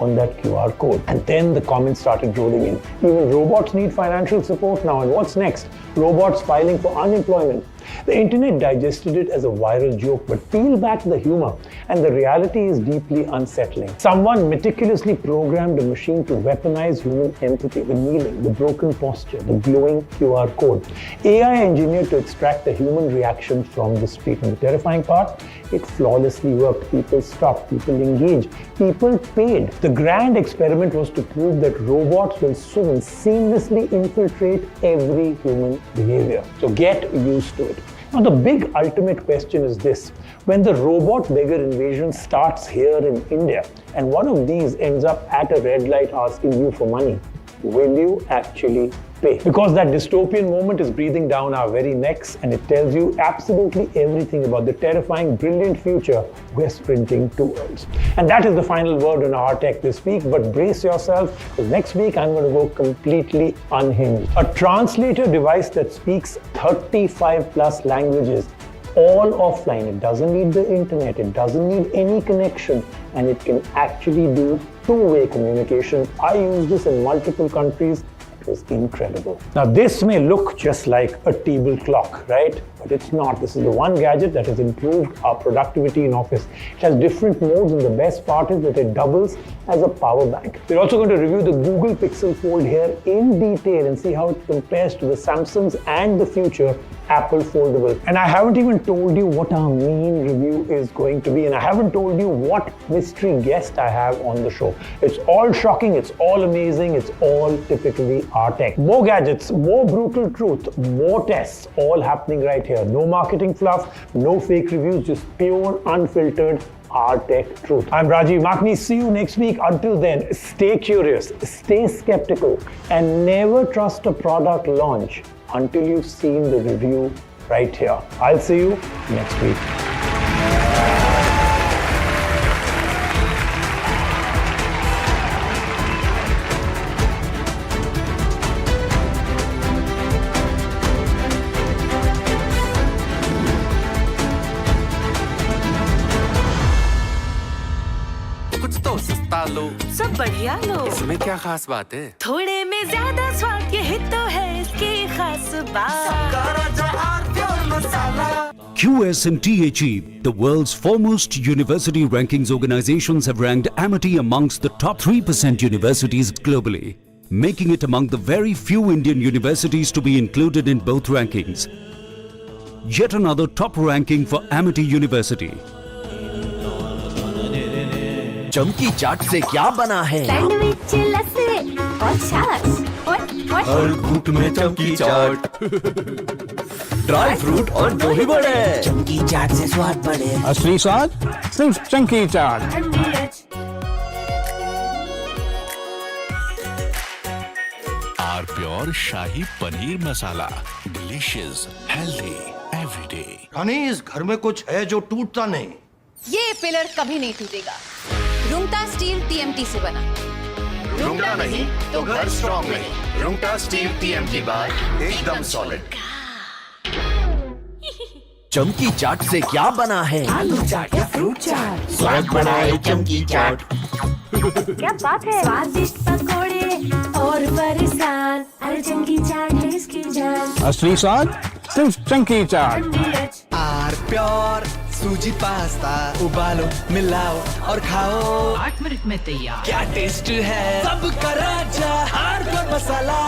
on that QR code. And then the comments started rolling in. Even robots need financial support now. And what's next? Robots filing for unemployment. The internet digested it as a viral joke, but peel back the humor and the reality is deeply unsettling. Someone meticulously programmed a machine to weaponize human empathy, the kneeling, the broken posture, the glowing QR code. AI engineered to extract the human reaction from the street. And the terrifying part, it flawlessly worked. People stopped, people engaged, people paid. The grand experiment was to prove that robots will soon seamlessly infiltrate every human behavior. So get used to it. Now the big ultimate question is this. When the robot beggar invasion starts here in India and one of these ends up at a red light asking you for money, will you actually pay? Because that dystopian moment is breathing down our very necks and it tells you absolutely everything about the terrifying, brilliant future we're sprinting towards. And that is the final word on our tech this week, but brace yourself because next week I'm going to go completely unhinged. A translator device that speaks 35 plus languages, all offline. It doesn't need the internet, it doesn't need any connection, and it can actually do two-way communication. I use this in multiple countries. Was incredible. Now this may look just like a table clock, right? But it's not. This is the one gadget that has improved our productivity in office. It has different modes and the best part is that it doubles as a power bank. We're also going to review the Google Pixel Fold here in detail and see how it compares to the Samsung's and the future Apple foldable. And I haven't even told you what our main review is going to be, and I haven't told you what mystery guest I have on the show. It's all shocking, it's all amazing, it's all typically our tech. More gadgets, more brutal truth, more tests, all happening right here. No marketing fluff, no fake reviews, just pure, unfiltered our tech truth. I'm Rajiv Makni. See you next week. Until then, stay curious, stay skeptical, and never trust a product launch until you've seen the review right here. I'll see you next week. कुछ तो सस्ता लो, सब बढ़िया लो। इसमें क्या खास बात है? थोड़े में ज्यादा स्वाद, यही तो है इसकी खास बात। QS and THE, the world's foremost university rankings organizations, have ranked Amity amongst the top 3% universities globally, making it among the very few Indian universities to be included in both rankings. Yet another top ranking for Amity University. चमकी चाट से क्या बना है? Sandwich, लस्सी और छाछ और हर घूंट में चमकी चाट, ड्राई फ्रूट और दही बड़े। चमकी चाट से स्वाद बढ़े। असली स्वाद सिर्फ चमकी chaat. Our pure shahi paneer masala, delicious, healthy everyday. रानी, इस घर में कुछ है जो टूटता नहीं। ये पिलर कभी नहीं टूटेगा। रुंगटा स्टील TMT से बना। रुंगटा नहीं तो घर स्ट्रॉन्ग नहीं। रुंगटा स्टील TMT बार एकदम सॉलिड। चमकी चाट से क्या बना है? आलू चाट या फ्रूट चाट, स्वाद बनाए चमकी चाट। क्या बात है? स्वादिष्ट पकोड़े और बरसान, अरे चमकी चाट है इसकी जान। असली स्वाद सिर्फ चमकी चाट। आर प्योर सूजी पास्ता, उबालो, मिलाओ और खाओ। 8 मिनट में तैयार। क्या टेस्ट है? सबका राजा आर प्योर मसाला।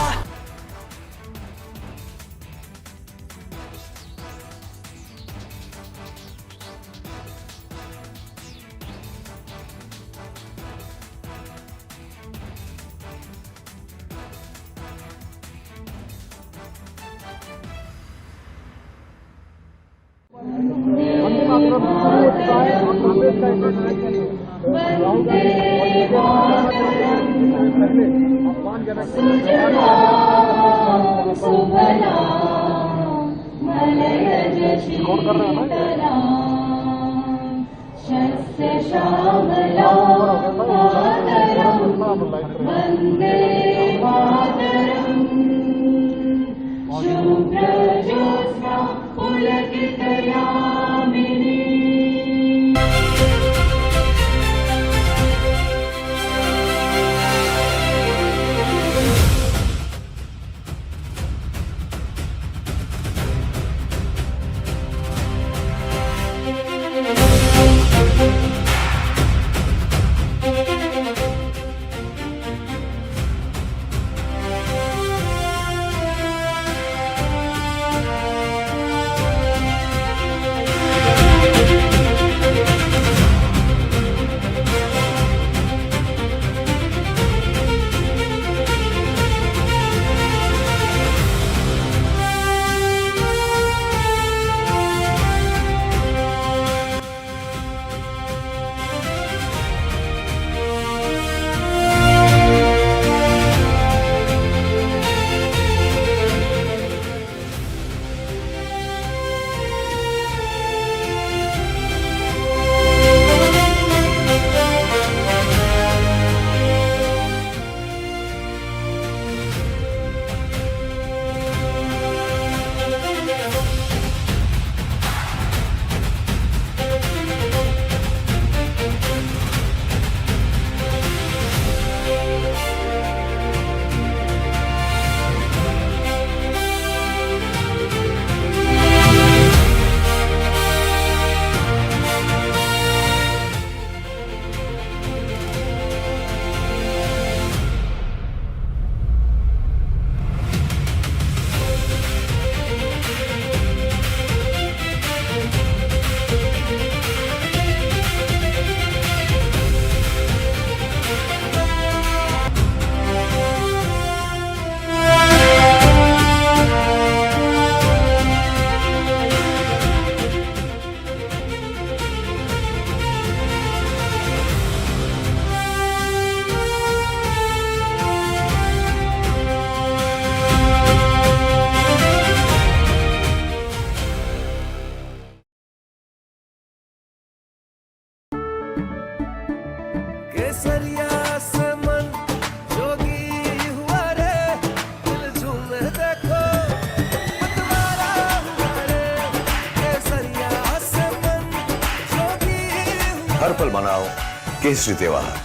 बताओ केसरी त्योहार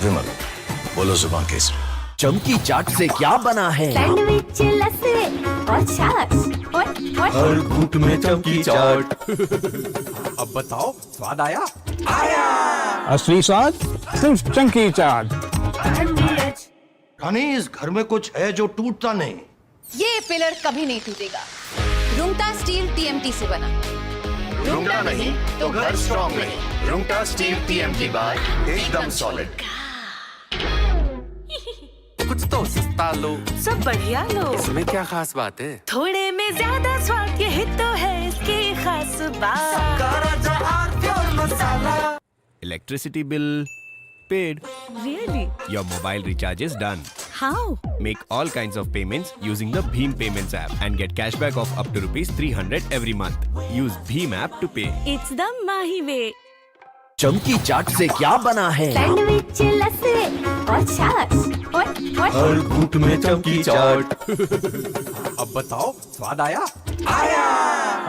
विमल बोलो जुबान केसरी। चमकी चाट से क्या बना है? सैंडविच लस्सी और छाछ हर घूंट में चमकी चाट। अब बताओ स्वाद आया? असली स्वाद सिर्फ चंकी चाट। रानी इस घर में कुछ है जो टूटता नहीं। ये पिलर कभी नहीं टूटेगा। रुंगटा स्टील टीएमटी से बना। रुंगटा नहीं तो घर स्ट्रॉन्ग नहीं। रुंगटा स्टील टीएमटी बार एकदम सॉलिड। कुछ तो सस्ता लो, सब बढ़िया लो। इसमें क्या खास बात है? थोड़े में ज्यादा स्वाद, यही तो है इसकी खास बात। Electricity bill paid. Really? Your mobile recharge is done. How? Make all kinds of payments using the Bheem Payments app and get cashback of up to ₹300 every month. Use Bheem app to pay. It's the Mahi way. चमकी चाट से क्या बना है? Sandwich लस्सी और छाछ हर घूंट में चमकी चाट। अब बताओ स्वाद आया?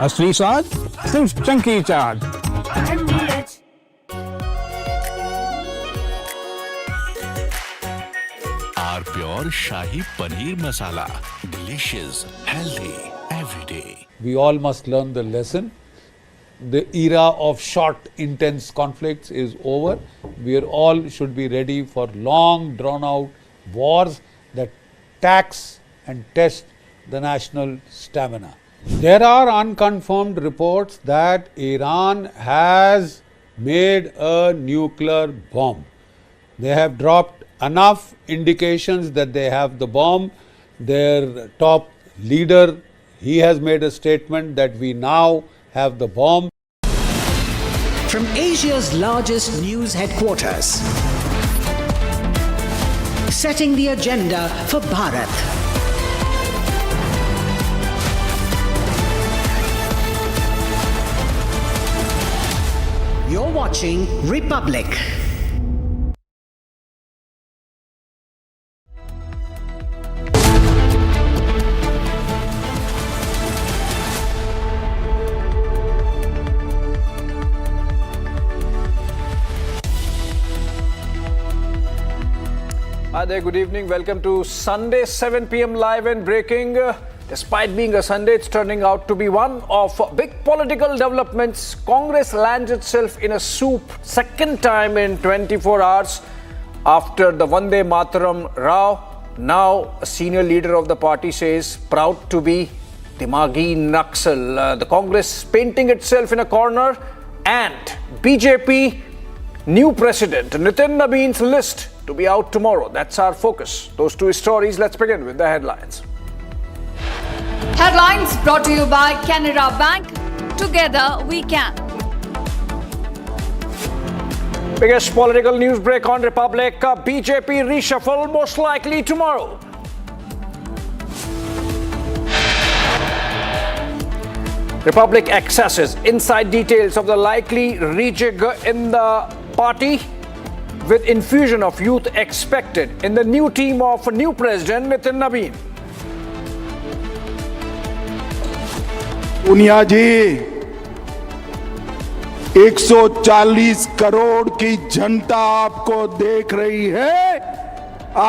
असली स्वाद सिर्फ chunky chaat. Our pure shahi paneer masala delicious healthy everyday. We all must learn the lesson. The era of short, intense conflicts is over. We are all should be ready for long, drawn-out wars that tax and test the national stamina. There are unconfirmed reports that Iran has made a nuclear bomb. They have dropped enough indications that they have the bomb. Their top leader, he has made a statement that we now have the bomb. From Asia's largest news headquarters, setting the agenda for Bharat. You're watching Republic. Hi there, good evening. Welcome to Sunday 7 p.m. live and breaking. Despite being a Sunday, it's turning out to be one of big political developments. Congress lands itself in a soup second time in 24 hours after the Vande Mataram row. Now a senior leader of the party says proud to be Dimagi Naxal. The Congress painting itself in a corner, and BJP new president Nitin Nabeen's list to be out tomorrow. That's our focus. Those two stories. Let's begin with the headlines. Headlines brought to you by Canara Bank. Together we can. Biggest political news break on Republic. BJP reshuffle most likely tomorrow. Republic accesses inside details of the likely rejig in the party, with infusion of youth expected in the new team of new president Nitin Nabeen. दुनिया जी 140 करोड़ की जनता आपको देख रही है।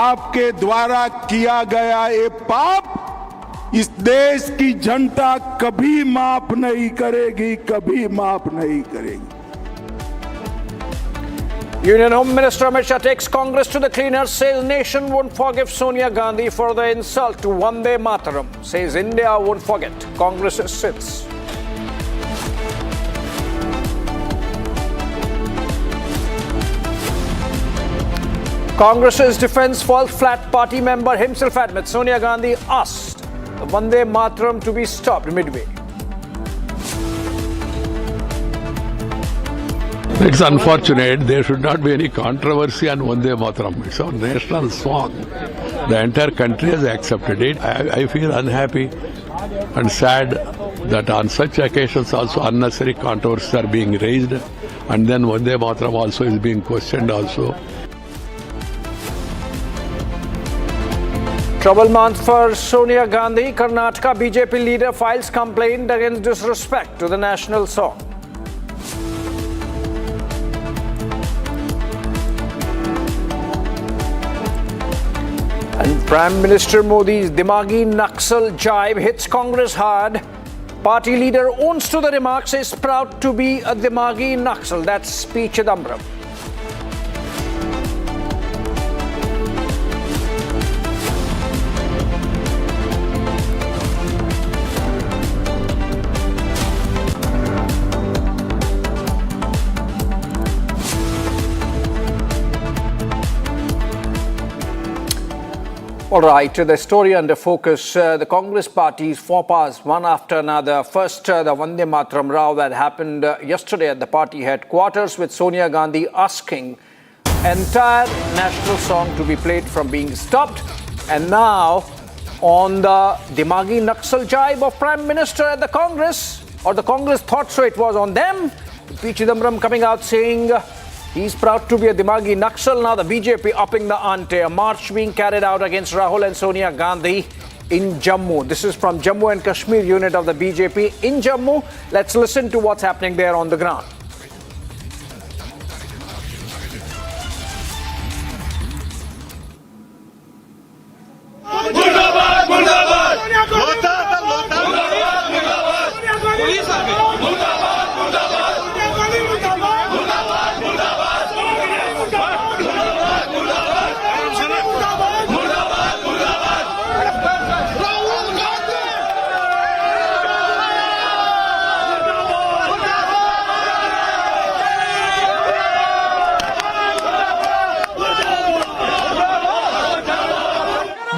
आपके द्वारा किया गया ये पाप इस देश की जनता कभी माफ नहीं करेगी, कभी माफ नहीं करेगी। Union Home Minister Amit Shah takes Congress to the cleaners, says nation won't forgive Sonia Gandhi for the insult to Vande Mataram, says India won't forget Congress's sins. Congress's defense falls flat. Party member himself admits Sonia Gandhi asked the Vande Mataram to be stopped midway. It's unfortunate. There should not be any controversy on Vande Mataram. It's our national song. The entire country has accepted it. I feel unhappy and sad that on such occasions also unnecessary controversies are being raised, and then Vande Mataram also is being questioned also. Trouble month for Sonia Gandhi. Karnataka BJP leader files complaint against disrespect to the national song. And Prime Minister Modi's Dimagi Naxal jibe hits Congress hard. Party leader owns to the remarks, is proud to be a Dimagi Naxal. That's P. Chidambaram. All right, the story under focus, the Congress party's faux pas, one after another. First, the Vande Mataram row that happened yesterday at the party headquarters with Sonia Gandhi asking entire national song to be played from being stopped. And now, on the Dimagi Naxal jibe of Prime Minister at the Congress, or the Congress thought so it was on them, P. Chidambaram coming out saying he's proud to be a Dimagi Naxal. Now the BJP upping the ante. A march being carried out against Rahul and Sonia Gandhi in Jammu. This is from Jammu and Kashmir unit of the BJP in Jammu. Let's listen to what's happening there on the ground.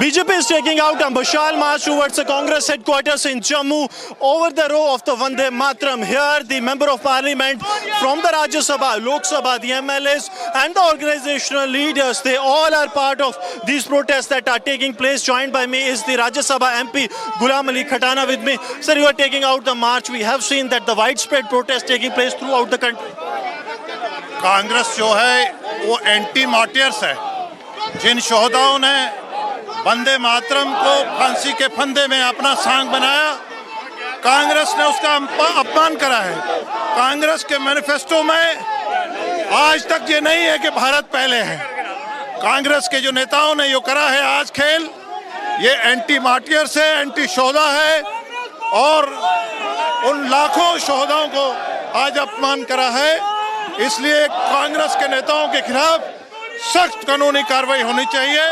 BJP is taking out a Bashal march towards the Congress headquarters in Jammu over the row of the Vande Mataram. Here, the Member of Parliament from the Rajya Sabha, Lok Sabha, the MLAs and the organizational leaders, they all are part of these protests that are taking place. Joined by me is the Rajya Sabha MP, Ghulam Ali Khatana with me. Sir, you are taking out the march. We have seen that the widespread protest taking place throughout the country. Congress जो है वो anti martyrs है। जिन शोहदाओं ने वंदे मातरम को फांसी के फंदे में अपना सांग बनाया, कांग्रेस ने उसका अपमान करा है। कांग्रेस के मैनिफेस्टो में आज तक ये नहीं है कि भारत पहले है। कांग्रेस के जो नेताओं ने ये करा है आज खेल, ये एंटी मार्टियर्स है, एंटी शोहदा है और उन लाखों शोहदाओं को आज अपमान करा है। इसलिए कांग्रेस के नेताओं के खिलाफ सख्त कानूनी कार्रवाई होनी चाहिए।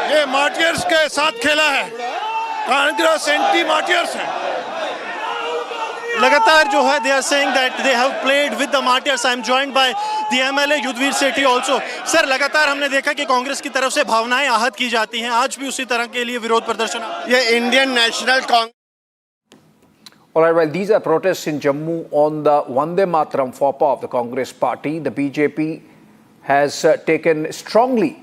ये मार्टियर्स के साथ खेला है, कांग्रेस एंटी मार्टियर्स है। लगातार जो है, they are saying that they have played with the martyrs. I am joined by the MLA Yudhvir Sethi also. Sir, लगातार हमने देखा कि कांग्रेस की तरफ से भावनाएं आहत की जाती हैं। आज भी उसी तरह के लिए विरोध प्रदर्शन। ये Indian national Congress. All right, well, these are protests in Jammu on the Vande Mataram faux pas of the Congress party. The BJP has taken strongly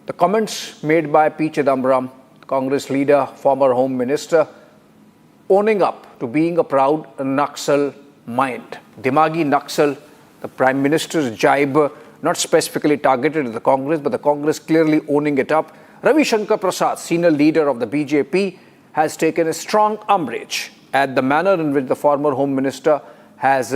the comments made by P. Chidambaram, Congress leader, former Home Minister, owning up to being a proud Naxal mind. Dimagi Naxal, the Prime Minister's jibe, not specifically targeted at the Congress, but the Congress clearly owning it up. Ravi Shankar Prasad, senior leader of the BJP, has taken a strong umbrage at the manner in which the former Home Minister has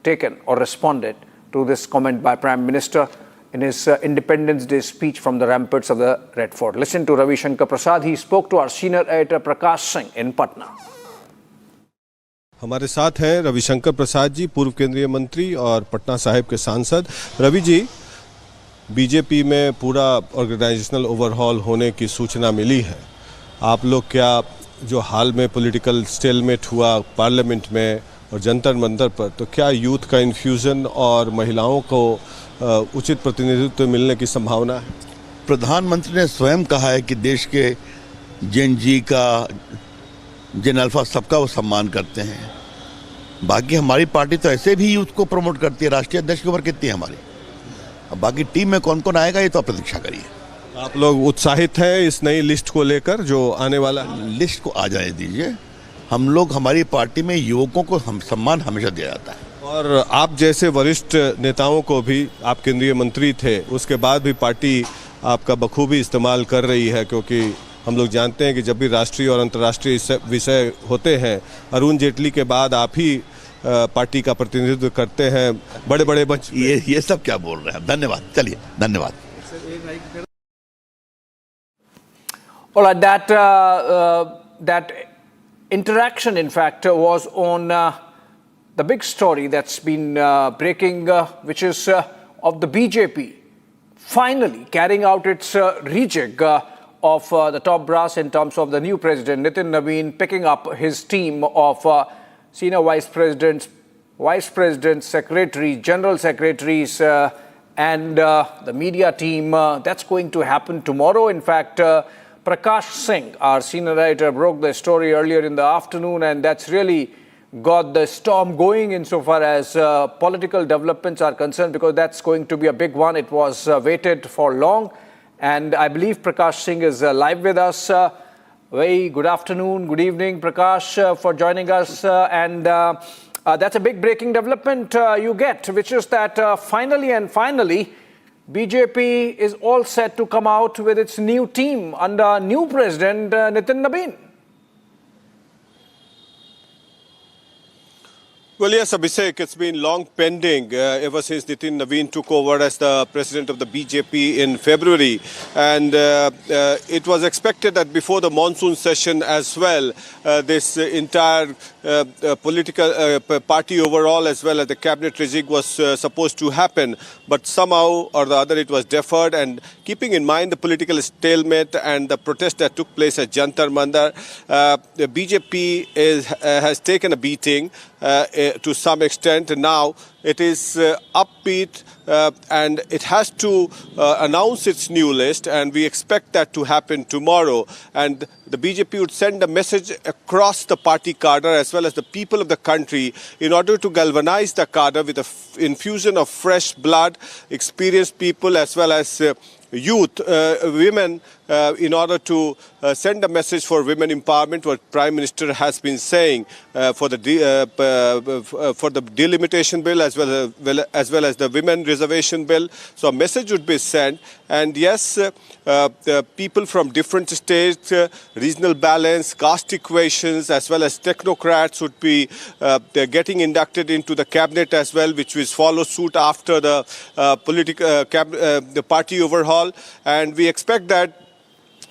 taken or responded to this comment by Prime Minister in his Independence Day speech from the ramparts of the Red Fort. Listen to Ravi Shankar Prasad. He spoke to our senior editor Prakash Singh in Patna. हमारे साथ हैं रविशंकर प्रसाद जी, पूर्व केंद्रीय मंत्री और पटना साहिब के सांसद। Ravi ji, BJP में पूरा ऑर्गेनाइजेशनल ओवरहॉल होने की सूचना मिली है। आप लोग क्या जो हाल में पॉलिटिकल स्टेलमेट हुआ पार्लियामेंट में और जंतर मंतर पर, तो क्या यूथ का इन्फ्यूजन और महिलाओं को उचित प्रतिनिधित्व मिलने की संभावना है? प्रधानमंत्री ने स्वयं कहा है कि देश के जेन जी का, जेन अल्फा सबका वो सम्मान करते हैं। बाकी हमारी पार्टी तो ऐसे भी यूथ को प्रमोट करती है। राष्ट्रीय अध्यक्ष की उम्र कितनी है हमारी? अब बाकी टीम में कौन कौन आएगा ये तो आप प्रतीक्षा करिए। आप लोग उत्साहित हैं इस नई लिस्ट को लेकर जो आने वाला लिस्ट को आ जाने दीजिए। हम लोग, हमारी पार्टी में युवकों को सम्मान हमेशा दिया जाता है। और आप जैसे वरिष्ठ नेताओं को भी, आप केंद्रीय मंत्री थे, उसके बाद भी पार्टी आपका बखूबी इस्तेमाल कर रही है, क्योंकि हम लोग जानते हैं कि जब भी राष्ट्रीय और अंतर्राष्ट्रीय विषय होते हैं, अरुण जेटली के बाद आप ही पार्टी का प्रतिनिधित्व करते हैं बड़े बड़े मंच। ये सब क्या बोल रहे हैं? धन्यवाद, चलिए धन्यवाद। All right, that interaction, in fact, was on the big story that's been breaking, which is of the BJP finally carrying out its rejig of the top brass in terms of the new president, Nitin Naveen, picking up his team of senior vice presidents, secretaries, general secretaries, and the media team. That's going to happen tomorrow. In fact, Prakash Singh, our senior writer, broke the story earlier in the afternoon, and that's really got the storm going insofar as political developments are concerned, because that's going to be a big one. It was waited for long, and I believe Prakash Singh is live with us. Very good afternoon, good evening, Prakash, for joining us. And that's a big breaking development you get, which is that finally, BJP is all set to come out with its new team under new president Nitin Naveen. Well, yes, Abhishek, it's been long pending ever since Nitin Naveen took over as the president of the BJP in February. And it was expected that before the monsoon session as well, this entire political party overall as well as the cabinet rejig was supposed to happen. But somehow or the other it was deferred. And keeping in mind the political stalemate and the protest that took place at Jantar Mandar, the BJP has taken a beating to some extent. And now it is upbeat and it has to announce its new list, and we expect that to happen tomorrow. And the BJP would send a message across the party cadre as well as the people of the country in order to galvanize the cadre with an infusion of fresh blood, experienced people as well as youth, women, in order to send a message for women empowerment, what Prime Minister has been saying for the delimitation bill as well as the women reservation bill. So a message would be sent, and yes, the people from different states, regional balance, caste equations, as well as technocrats would be getting inducted into the cabinet as well, which will follow suit after the the party overhaul. And we expect that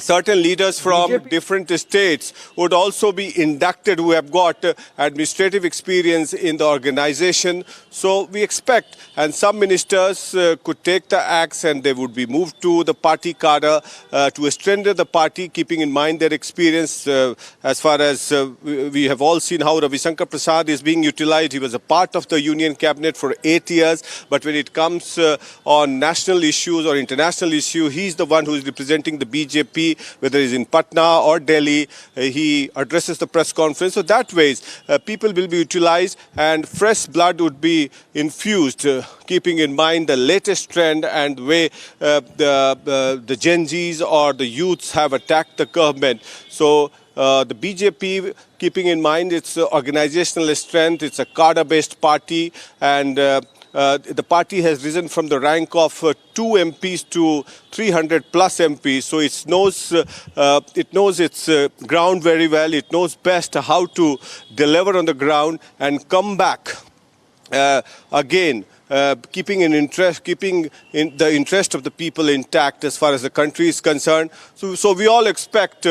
certain leaders from different states would also be inducted who have got administrative experience in the organization. So we expect, and some ministers could take the axe and they would be moved to the party cadre to strengthen the party, keeping in mind their experience as far as we have all seen how Ravi Shankar Prasad is being utilized. He was a part of the union cabinet for 8 years, but when it comes on national issues or international issue, he's the one who is representing the BJP. Whether he's in Patna or Delhi, he addresses the press conference. So that ways, people will be utilized and fresh blood would be infused, keeping in mind the latest trend and the way the Gen Zs or the youths have attacked the government. So the BJP, keeping in mind its organizational strength, it's a cadre-based party, and the party has risen from the rank of 2 MPs to 300 plus MPs. So it knows its ground very well. It knows best how to deliver on the ground and come back again. Keeping in the interest of the people intact as far as the country is concerned. So we all expect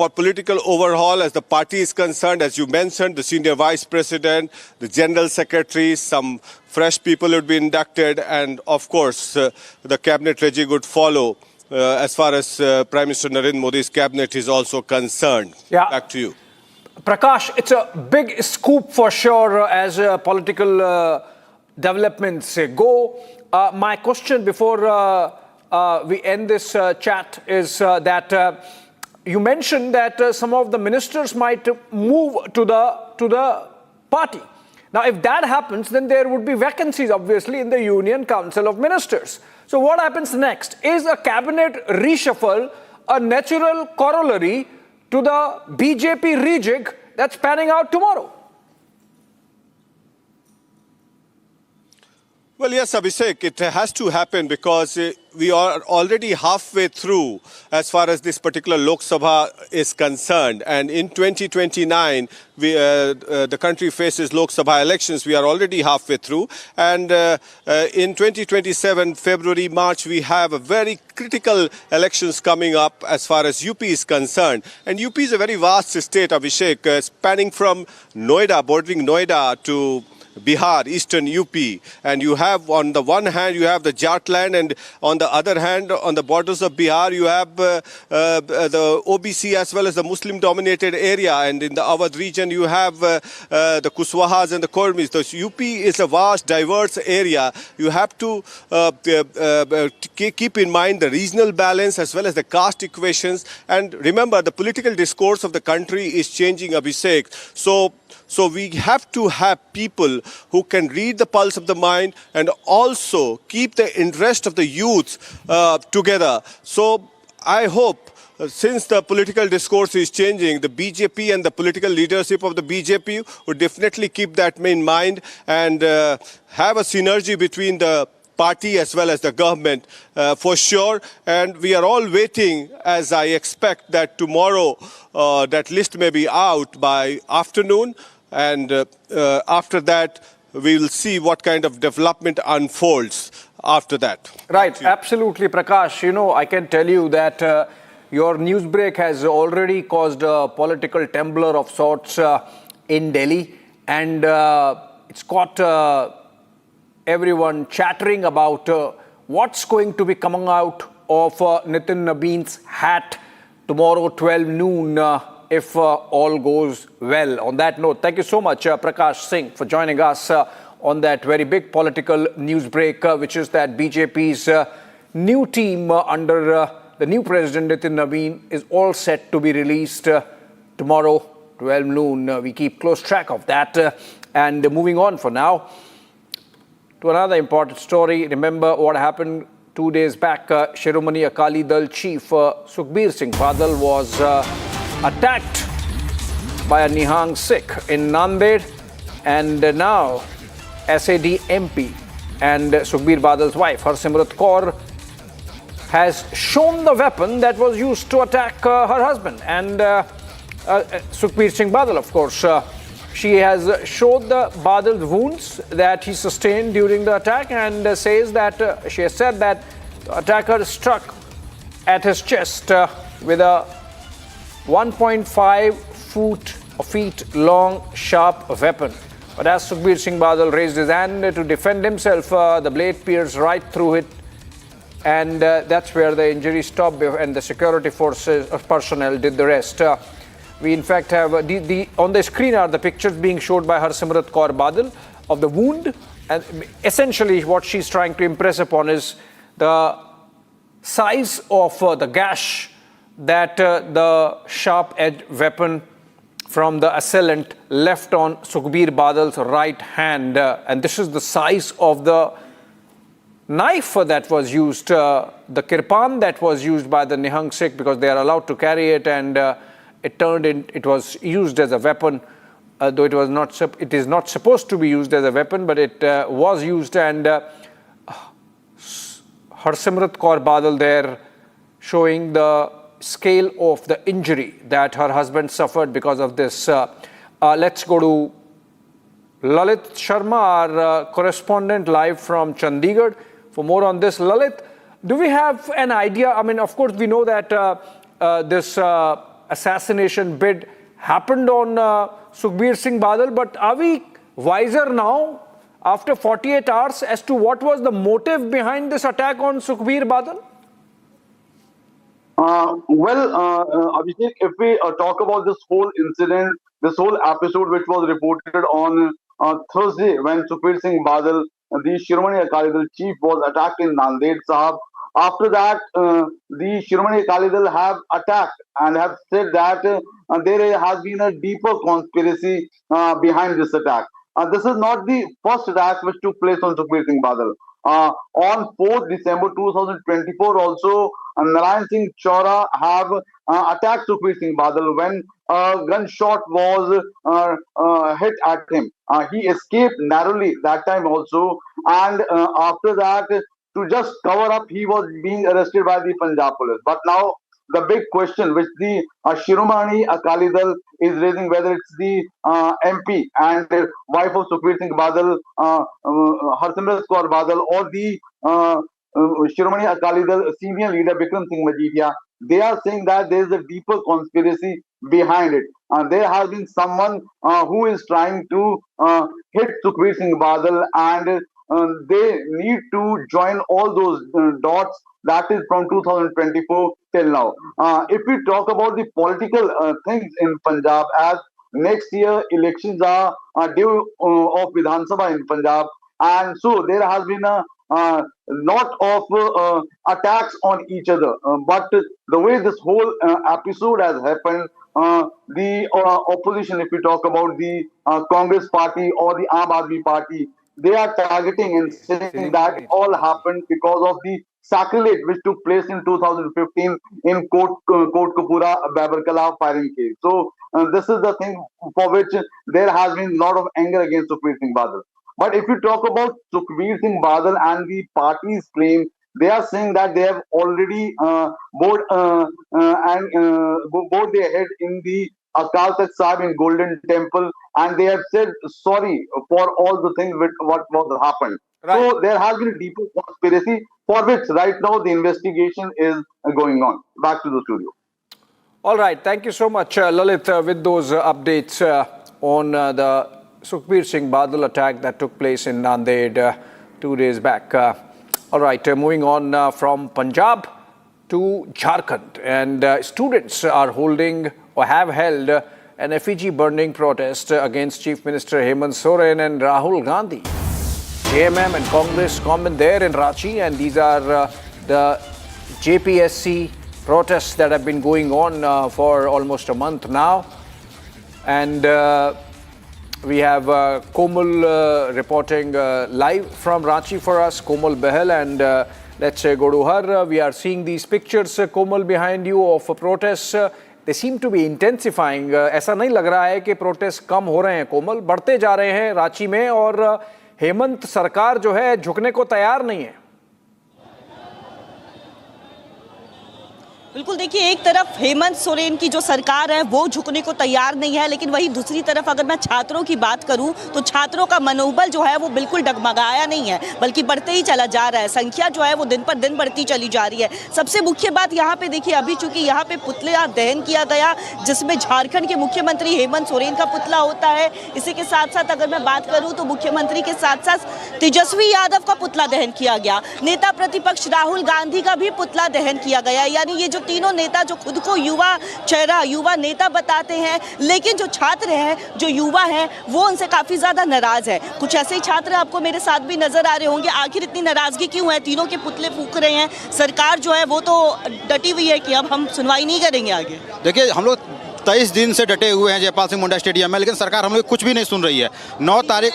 political overhaul as the party is concerned. As you mentioned, the senior vice president, the general secretary, some fresh people would be inducted, and of course the cabinet rejig would follow as far as Prime Minister Narendra Modi's cabinet is also concerned. Yeah. Back to you. Prakash, it's a big scoop for sure as political developments go. My question before we end this chat is that you mentioned that some of the ministers might move to the party. Now, if that happens, then there would be vacancies, obviously, in the Union Council of Ministers. So what happens next? Is a cabinet reshuffle a natural corollary to the BJP rejig that's panning out tomorrow? Well, yes, Abhishek, it has to happen because we are already halfway through as far as this particular Lok Sabha is concerned. And in 2029, the country faces Lok Sabha elections. We are already halfway through. And in 2027, February, March, we have a very critical elections coming up as far as UP is concerned. And UP is a very vast state, Abhishek, spanning from Noida, bordering Noida to Bihar, eastern UP, and you have on the one hand you have the Jharkhand, and on the other hand on the borders of Bihar you have the OBC as well as the Muslim dominated area, and in the Awadh region you have the Kuswahas and the Kurmis. So UP is a vast diverse area. You have to keep in mind the regional balance as well as the caste equations, and remember the political discourse of the country is changing, Abhishek. So we have to have people who can read the pulse of the mind and also keep the interest of the youth together. So I hope, since the political discourse is changing, the BJP and the political leadership of the BJP would definitely keep that in mind and have a synergy between the party as well as the government for sure. And we are all waiting, as I expect that tomorrow that list may be out by afternoon. And after that, we will see what kind of development unfolds after that. Right, absolutely, Prakash. You know, I can tell you that your news break has already caused a political tumbler of sorts in Delhi. And it's got everyone chattering about what's going to be coming out of Nitin Nabeen's hat tomorrow, 12 noon. If all goes well. On that note, thank you so much, Prakash Singh, for joining us on that very big political news break, which is that BJP's new team under the new president, Nitin Nabeen, is all set to be released tomorrow, 12 noon. We keep close track of that. And moving on for now to another important story. Remember what happened 2 days back. Shiromani Akali Dal chief Sukhbir Singh Badal was attacked by a Nihang Sikh in Nanded, and now SAD MP and Sukhbir Badal's wife Harsimrat Kaur has shown the weapon that was used to attack her husband and Sukhbir Singh Badal, of course. She has showed the Badal's wounds that he sustained during the attack and says that she has said that the attacker struck at his chest with a 1.5 feet long sharp weapon. But as Sukhbir Singh Badal raised his hand to defend himself, the blade pierced right through it, and that's where the injury stopped, and the security forces personnel did the rest. We in fact have on the screen are the pictures being showed by Harsimrat Kaur Badal of the wound, and essentially what she's trying to impress upon is the size of the gash that the sharp-edged weapon from the assailant left on Sukhbir Badal's right hand. And this is the size of the knife that was used, the kirpan that was used by the Nihang Sikh, because they are allowed to carry it, and it was used as a weapon, though it is not supposed to be used as a weapon, but it was used. And Harsimrat Kaur Badal there showing the scale of the injury that her husband suffered because of this. Let's go to Lalit Sharma, our correspondent live from Chandigarh, for more on this. Lalit, do we have an idea? I mean, of course, we know that this assassination bid happened on Sukhbir Singh Badal, but are we wiser now after 48 hours as to what was the motive behind this attack on Sukhbir Badal? Abhishek, if we talk about this whole incident, this whole episode which was reported on Thursday when Sukhbir Singh Badal, the Shiromani Akali Dal chief, was attacked in Nanded Sahab. After that, the Shiromani Akali Dal have attacked and have said that there has been a deeper conspiracy behind this attack. This is not the first attack which took place on Sukhbir Singh Badal. On 4th December 2024 also, Narayan Singh Chaura have attacked Sukhbir Singh Badal when a gunshot was hit at him. He escaped narrowly that time also, and after that, to just cover up, he was being arrested by the Punjab police. But now the big question which the Shiromani Akali Dal is raising, whether it's the MP and the wife of Sukhbir Singh Badal, Harsimrat Kaur Badal, or the Shiromani Akali Dal senior leader Bikram Singh Majidiyah, they are saying that there is a deeper conspiracy behind it. There has been someone who is trying to hit Sukhbir Singh Badal, and they need to join all those dots. That is from 2024 till now. If we talk about the political things in Punjab, as next year elections are due of Vidhan Sabha in Punjab, and so there has been a lot of attacks on each other. But the way this whole episode has happened, the opposition, if we talk about the Congress party or the Aam Aadmi party, they are targeting and saying that it all happened because of the sacrilege which took place in 2015 in Kotkapura Babarkala firing case. So this is the thing for which there has been a lot of anger against Sukhbir Singh Badal. But if you talk about Sukhbir Singh Badal and the party's claim, they are saying that they have already bowed their head in the Akal Takht Sahib in Golden Temple, and they have said sorry for all the things which what happened. Right. So there has been a deeper conspiracy for which right now the investigation is going on. Back to the studio. All right, thank you so much, Lalit, with those updates on the Sukhbir Singh Badal attack that took place in Nanded 2 days back. All right, moving on from Punjab to Jharkhand, and students are holding or have held an effigy burning protest against Chief Minister Hemant Soren and Rahul Gandhi. JMM and Congress common there in Ranchi, and these are the JPSC protests that have been going on for almost a month now. And we have Komal reporting live from Ranchi for us, Komal Behel, and let's go to her. We are seeing these pictures, Komal, behind you of protests. They seem to be intensifying. ऐसा नहीं लग रहा है कि protest कम हो रहे हैं, कोमल, बढ़ते जा रहे हैं रांची में, और हेमंत सरकार जो है झुकने को तैयार नहीं है। बिल्कुल, देखिए, एक तरफ हेमंत सोरेन की जो सरकार है वो झुकने को तैयार नहीं है, लेकिन वहीं दूसरी तरफ अगर मैं छात्रों की बात करूं तो छात्रों का मनोबल जो है वो बिल्कुल डगमगाया नहीं है, बल्कि बढ़ते ही चला जा रहा है। संख्या जो है वो दिन पर दिन बढ़ती चली जा रही है। सबसे मुख्य बात यहाँ पे देखिए, अभी चूंकि यहाँ पे पुतला दहन किया गया जिसमें झारखंड के मुख्यमंत्री हेमंत सोरेन का पुतला होता है। इसी के साथ साथ अगर मैं बात करूँ तो मुख्यमंत्री के साथ साथ तेजस्वी यादव का पुतला दहन किया गया, नेता प्रतिपक्ष राहुल गांधी का भी पुतला दहन किया गया। यानी ये जो तीनों नेता जो खुद को युवा चेहरा, युवा नेता बताते हैं, लेकिन जो छात्र हैं, जो युवा हैं, वो उनसे काफी ज्यादा नाराज है। कुछ ऐसे ही छात्र आपको मेरे साथ भी नजर आ रहे होंगे। आखिर इतनी नाराजगी क्यों है? तीनों के पुतले फूंक रहे हैं। सरकार जो है वो तो डटी हुई है कि अब हम सुनवाई नहीं करेंगे आगे। देखिए, हम लोग 23 दिन से डटे हुए हैं जयपाल सिंह मुंडा स्टेडियम में, लेकिन सरकार हम लोग कुछ भी नहीं सुन रही है। 9 तारीख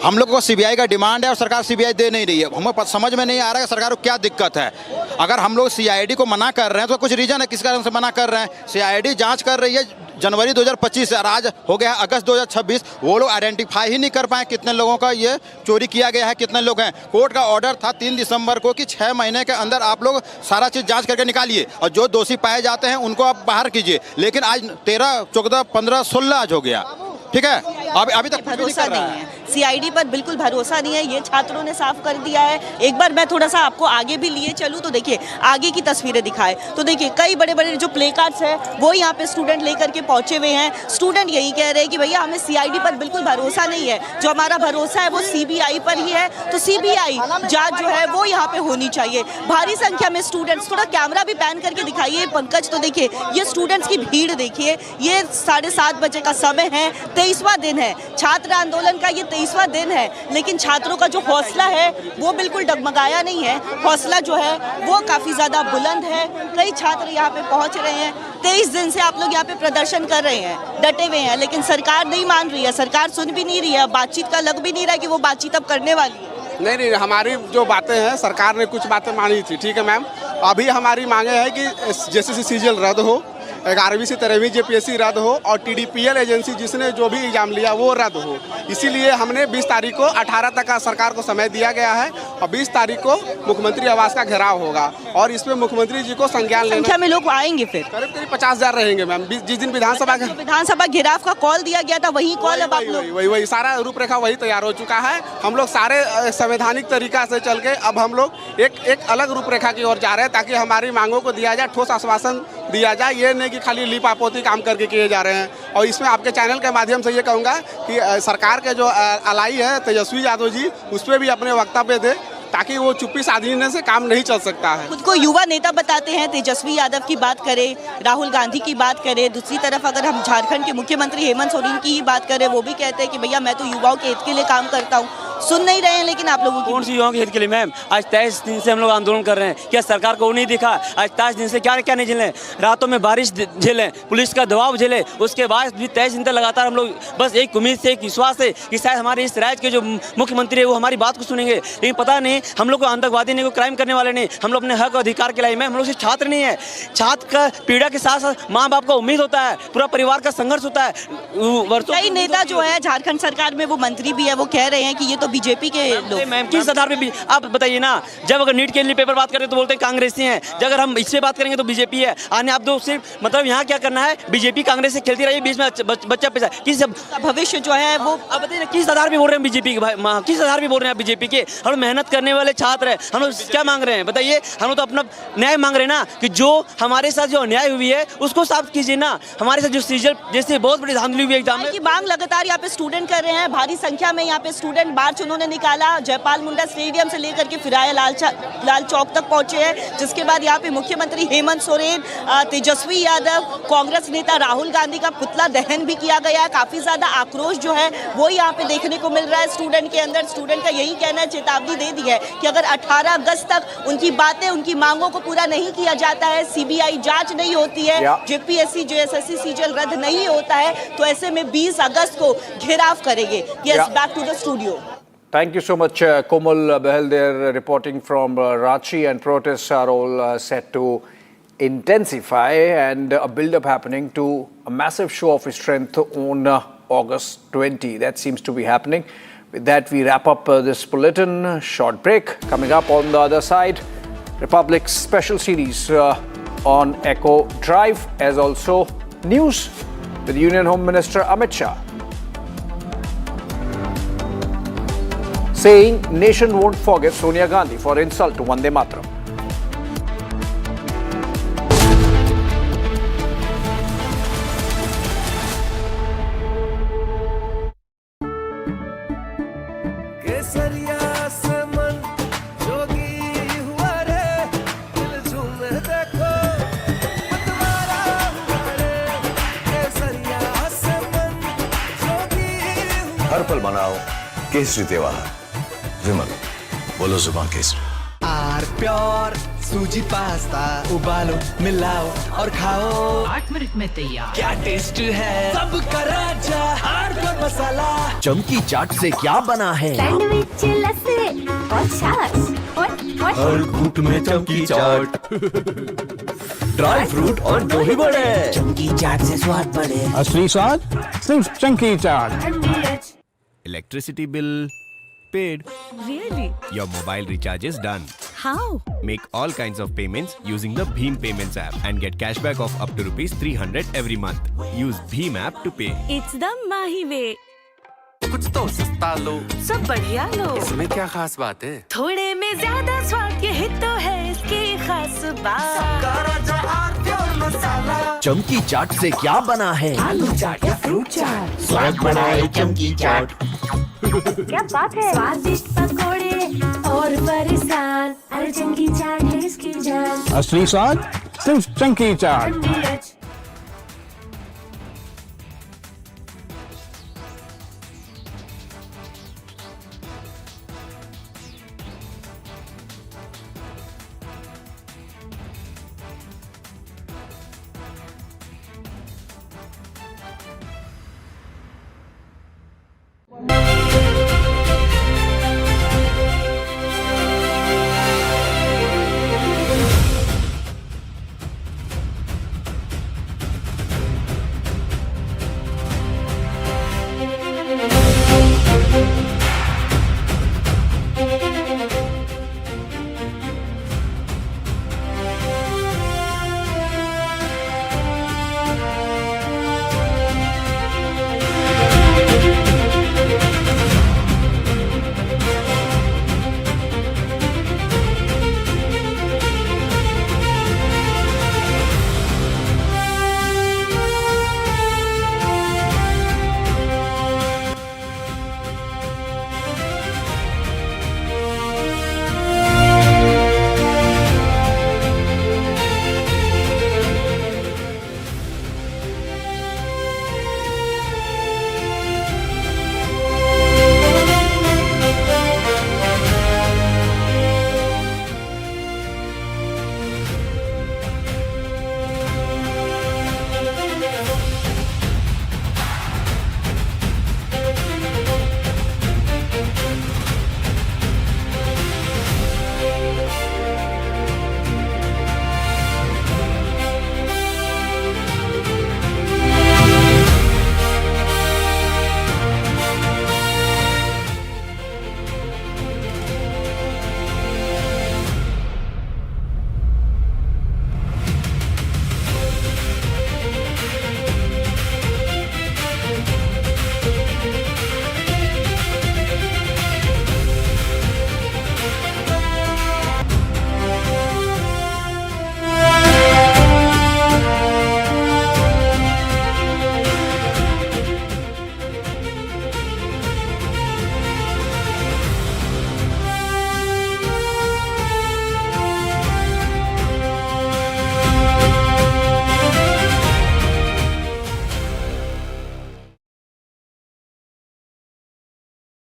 हम लोग को सीबीआई का डिमांड है और सरकार सीबीआई दे नहीं रही है। हमें समझ में नहीं आ रहा है सरकार को क्या दिक्कत है। अगर हम लोग सीआईडी को मना कर रहे हैं तो कुछ रीजन है किस कारण से मना कर रहे हैं। सीआईडी जांच कर रही है जनवरी 2025 से, और आज हो गया अगस्त 2026। वो लोग आइडेंटिफाई ही नहीं कर पाए कितने लोगों का ये चोरी किया गया है, कितने लोग हैं। कोर्ट का ऑर्डर था 3 दिसंबर को कि 6 महीने के अंदर आप लोग सारा चीज़ जांच करके निकालिए और जो दोषी पाए जाते हैं उनको आप बाहर कीजिए। लेकिन आज 13, 14, 15, 16 आज हो गया। ठीक है, अभी तक भरोसा नहीं है, सीआईडी पर बिल्कुल भरोसा नहीं है, ये छात्रों ने साफ कर दिया है। एक बार मैं थोड़ा सा आपको आगे भी लिए चलूँ तो देखिए, आगे की तस्वीरें दिखाए तो देखिए कई बड़े बड़े जो प्ले कार्ड्स हैं वो यहाँ पे स्टूडेंट लेकर के पहुंचे हुए हैं। स्टूडेंट यही कह रहे हैं कि भैया हमें सीआईडी पर बिल्कुल भरोसा नहीं है, जो हमारा भरोसा है वो सीबीआई पर ही है। तो सीबीआई जांच जो है वो यहाँ पे होनी चाहिए। भारी संख्या में स्टूडेंट्स, थोड़ा कैमरा भी पैन करके दिखाइए पंकज, तो देखिए ये स्टूडेंट्स की भीड़ देखिए। ये 7:30 बजे का समय है, 23वां दिन है छात्र आंदोलन का, ये 23वां दिन है, लेकिन छात्रों का जो हौसला है वो बिल्कुल डगमगाया नहीं है। हौसला जो है वो काफी ज्यादा बुलंद है। कई छात्र यहाँ पे पहुंच रहे हैं। 23 दिन से आप लोग यहाँ पे प्रदर्शन कर रहे हैं, डटे हुए हैं, लेकिन सरकार नहीं मान रही है, सरकार सुन भी नहीं रही है, बातचीत का लग भी नहीं रहा है कि वो बातचीत अब करने वाली है। नहीं, हमारी जो बातें हैं, सरकार ने कुछ बातें मानी थी, ठीक है मैम। अभी हमारी मांगे हैं कि जैसे सीजीएल रद्द हो, 11वीं से 13वीं जेपीएससी रद्द हो और टीडीपीएल एजेंसी जिसने जो भी एग्जाम लिया वो रद्द हो। इसीलिए हमने 20 तारीख को 18 तक का सरकार को समय दिया गया है और 20 तारीख को मुख्यमंत्री आवास का घेराव होगा और इसमें मुख्यमंत्री जी को संज्ञान लेना। संख्या में लोग आएंगे फिर करीब 50,000 रहेंगे मैम। जिस दिन विधानसभा घेराव का कॉल दिया गया था वही कॉल अब आप लोग वही सारा रूपरेखा वही तैयार हो चुका है। हम लोग सारे संवैधानिक तरीका से चल के अब हम लोग एक अलग रूपरेखा की ओर जा रहे हैं ताकि हमारी मांगों को दिया जाए, ठोस आश्वासन दिया जाए। ये नहीं कि खाली लिपापोती काम करके किए जा रहे हैं। और इसमें आपके चैनल के माध्यम से ये कहूँगा कि सरकार के जो अलाई है तेजस्वी यादव जी, उस पर भी अपने वक्तव्य दे ताकि वो चुप्पी साधने से काम नहीं चल सकता है। खुद को युवा नेता बताते हैं। तेजस्वी यादव की बात करें, राहुल गांधी की बात करें, दूसरी तरफ अगर हम झारखंड के मुख्यमंत्री हेमंत सोरेन की ही बात करें, वो भी कहते हैं कि भैया मैं तो युवाओं के हित के लिए काम करता हूँ। सुन नहीं रहे हैं लेकिन आप लोगों की कौन सी युवाओं के हित के लिए मैम? आज 23 दिन से हम लोग आंदोलन कर रहे हैं। क्या सरकार को नहीं दिखा? आज 23 दिन से क्या नहीं झेले? रातों में बारिश झेले, पुलिस का दबाव झेले, उसके बाद भी 23 दिन तक लगातार हम लोग बस एक उम्मीद से, एक विश्वास से कि शायद हमारे इस राज्य के जो मुख्यमंत्री है वो हमारी बात को सुनेंगे। लेकिन पता नहीं, हम लोग को आतंकवादी नहीं, को क्राइम करने वाले नहीं, हम लोग अपने हक और अधिकार के लिए मैम। हम लोग सिर्फ छात्र नहीं है, छात्र का पीड़ा के साथ साथ माँ बाप का उम्मीद होता है, पूरा परिवार का संघर्ष होता है। कई नेता जो है झारखंड सरकार में वो मंत्री भी है, वो कह रहे हैं कि ये तो बीजेपी के मैम किस आधार पे भी आप बताइए ना। जब अगर नीट के लिए पेपर बात करें तो बोलते हैं कांग्रेसी हैं, जब अगर हम इससे बात करेंगे तो बीजेपी है। आने आप दो सिर्फ मतलब यहाँ क्या करना है, बीजेपी कांग्रेस से खेलती रही, बीच में बच्चा पैसा किस भविष्य जो है वो अब बताइए किस आधार पे बोल रहे हैं बीजेपी के, किस आधार पे बोल रहे हैं बीजेपी के? हम मेहनत करने वाले छात्र हैं, हम लोग क्या मांग रहे हैं बताइए? हम लोग तो अपना न्याय मांग रहे हैं ना, कि जो हमारे साथ जो अन्याय हुई है उसको साफ कीजिए ना। हमारे साथ जो सीजल जैसे बहुत बड़ी धांधली हुई एग्जाम में की मांग लगातार यहाँ पे स्टूडेंट कर रहे हैं। भारी संख्या में यहाँ पे स्टूडेंट मार्च उन्होंने निकाला, जयपाल मुंडा स्टेडियम से लेकर के फिराया लाल चौक तक पहुंचे हैं, जिसके बाद यहाँ पे मुख्यमंत्री हेमंत सोरेन, तेजस्वी यादव, कांग्रेस नेता राहुल गांधी का पुतला दहन भी किया गया है। काफी ज्यादा आक्रोश जो है वो यहाँ पे देखने को मिल रहा है स्टूडेंट के अंदर। स्टूडेंट का यही कहना है, चेतावनी दे दी है कि अगर 18 अगस्त तक उनकी बातें, उनकी मांगों को पूरा नहीं किया जाता है, सीबीआई जांच नहीं होती है, जेपीएससी जेएसएससी सीजीएल रद्द नहीं होता है, तो ऐसे में 20 अगस्त को घेराव करेंगे। Yes, back to the studio. Thank you so much, Komal Behel there reporting from Ranchi, and protests are all set to intensify and a build-up happening to a massive show of strength on August 20. That seems to be happening. With that, we wrap up this bulletin. Short break. Coming up on the other side, Republic's special series on Echo Drive, as also news with Union Home Minister Amit Shah saying nation won't forget Sonia Gandhi for insult to Vande Mataram. हर पल मनाओ केसरी त्योहार। विमल, बोलो जुबान केसरी। Our pure सूजी pasta उबालो, मिलाओ और खाओ, 8 मिनट में तैयार। क्या टेस्ट है सबका राजा, आर प्योर मसाला। चमकी चाट से क्या बना है? सैंडविच, लस्सी और छाछ और हर घूंट में चमकी चाट। ड्राई फ्रूट और दही बड़े, चमकी चाट से स्वाद बढ़े। असली स्वाद सिर्फ chunky chaat. Electricity bill paid. Really? Your mobile recharge is done. How? Make all kinds of payments using the Bheem Payments app and get cashback of up to ₹300 every month. Use Bheem app to pay. It's the Mahi way. कुछ तो सस्ता लो, सब बढ़िया लो। इसमें क्या खास बात है? थोड़े में ज्यादा स्वाद, यही तो है इसकी खास बात। चमकी चाट से क्या बना है? आलू चाट या फ्रूट चाट, स्वाद बढ़ाए चमकी चाट। क्या बात है? स्वादिष्ट पकोड़े और बरसान, अरे चंकी चाट है इसकी जान। असली स्वाद सिर्फ चंकी चाट।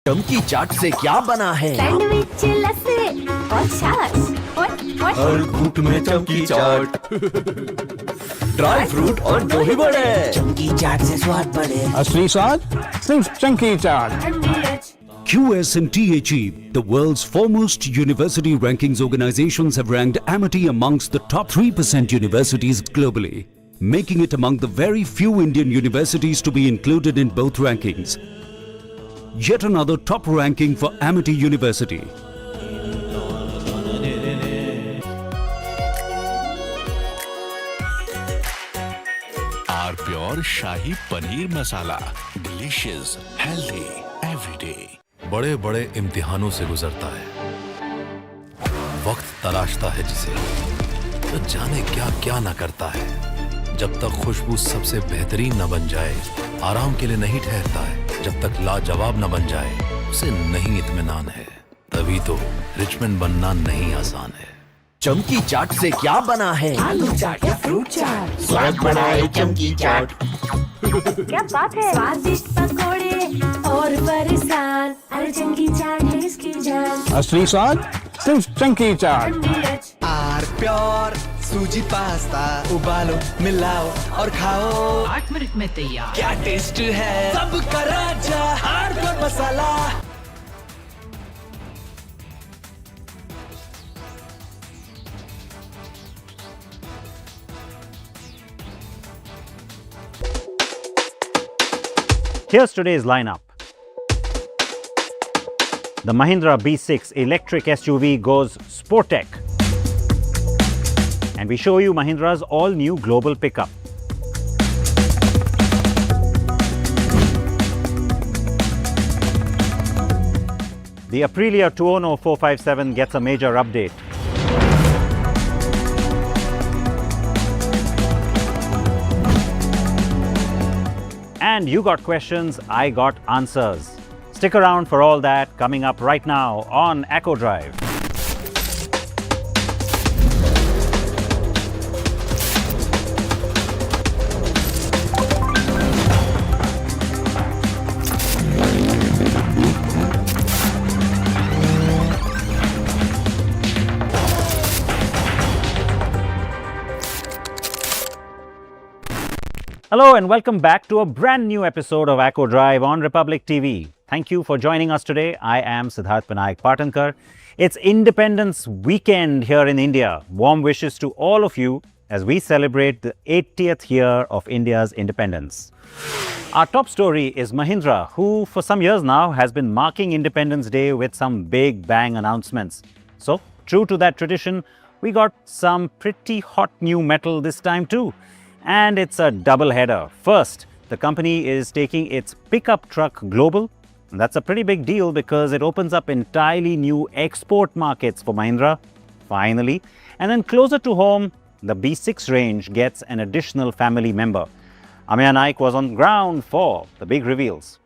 चमकी चाट से क्या बना है? सैंडविच लस्सी और छाछ हर घूंट में चमकी चाट। ड्राई फ्रूट और दही बड़े, चमकी चाट से स्वाद बढ़े। असली स्वाद सिर्फ chunky chaat. QS and THE, the world's foremost university rankings organizations, have ranked Amity amongst the top 3% universities globally, making it among the very few Indian universities to be included in both rankings. Yet another top ranking for Amity University. Pure shahi paneer masala, delicious, healthy, everyday. बड़े बड़े इम्तिहानों से गुजरता है, वक्त तलाशता है जिसे, तो जाने क्या क्या ना करता है। जब तक खुशबू सबसे बेहतरीन न बन जाए, आराम के लिए नहीं ठहरता है। जब तक लाजवाब न बन जाए, उसे नहीं इत्मीनान है। तभी तो रिचमंड बनना नहीं आसान है। चमकी चाट से क्या बना है? आलू चाट या फ्रूट चाट, स्वाद बनाए चमकी चाट। क्या बात है? स्वादिष्ट पकोड़े और बरसान, अरे चंकी चाट है इसकी जान। असली स्वाद सिर्फ चंकी चाट। प्योर सूजी पास्ता, उबालो, मिलाओ और खाओ। 8 मिनट में तैयार। क्या टेस्ट है? सबका राजा hardcore masala. Here's today's lineup. The Mahindra B6 electric SUV goes Sportec. And we show you Mahindra's all-new global pickup. The Aprilia Tuono 457 gets a major update. And you got questions, I got answers. Stick around for all that coming up right now on Echo Drive. Hello and welcome back to a brand new episode of Echo Drive on Republic TV. Thank you for joining us today. I am Siddharth Panaik Patankar. It's Independence Weekend here in India. Warm wishes to all of you as we celebrate the 80th year of India's independence. Our top story is Mahindra, who for some years now has been marking Independence Day with some big bang announcements. So, true to that tradition, we got some pretty hot new metal this time too. And it's a double header. First, the company is taking its pickup truck global. And that's a pretty big deal because it opens up entirely new export markets for Mahindra, finally. And then closer to home, the B6 range gets an additional family member. Ameya Naik was on ground for the big reveals.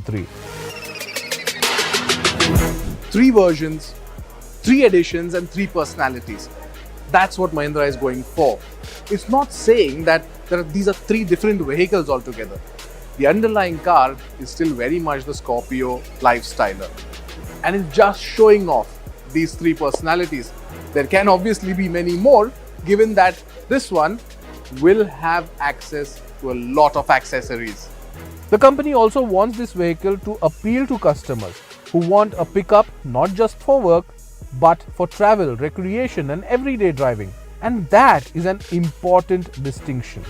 3. 3 versions, 3 editions and 3 personalities. That's what Mahindra is going for. It's not saying that these are 3 different vehicles altogether. The underlying car is still very much the Scorpio Lifestyler. And it's just showing off these 3 personalities. There can obviously be many more, given that this one will have access to a lot of accessories. The company also wants this vehicle to appeal to customers who want a pickup not just for work, but for travel, recreation and everyday driving. And that is an important distinction.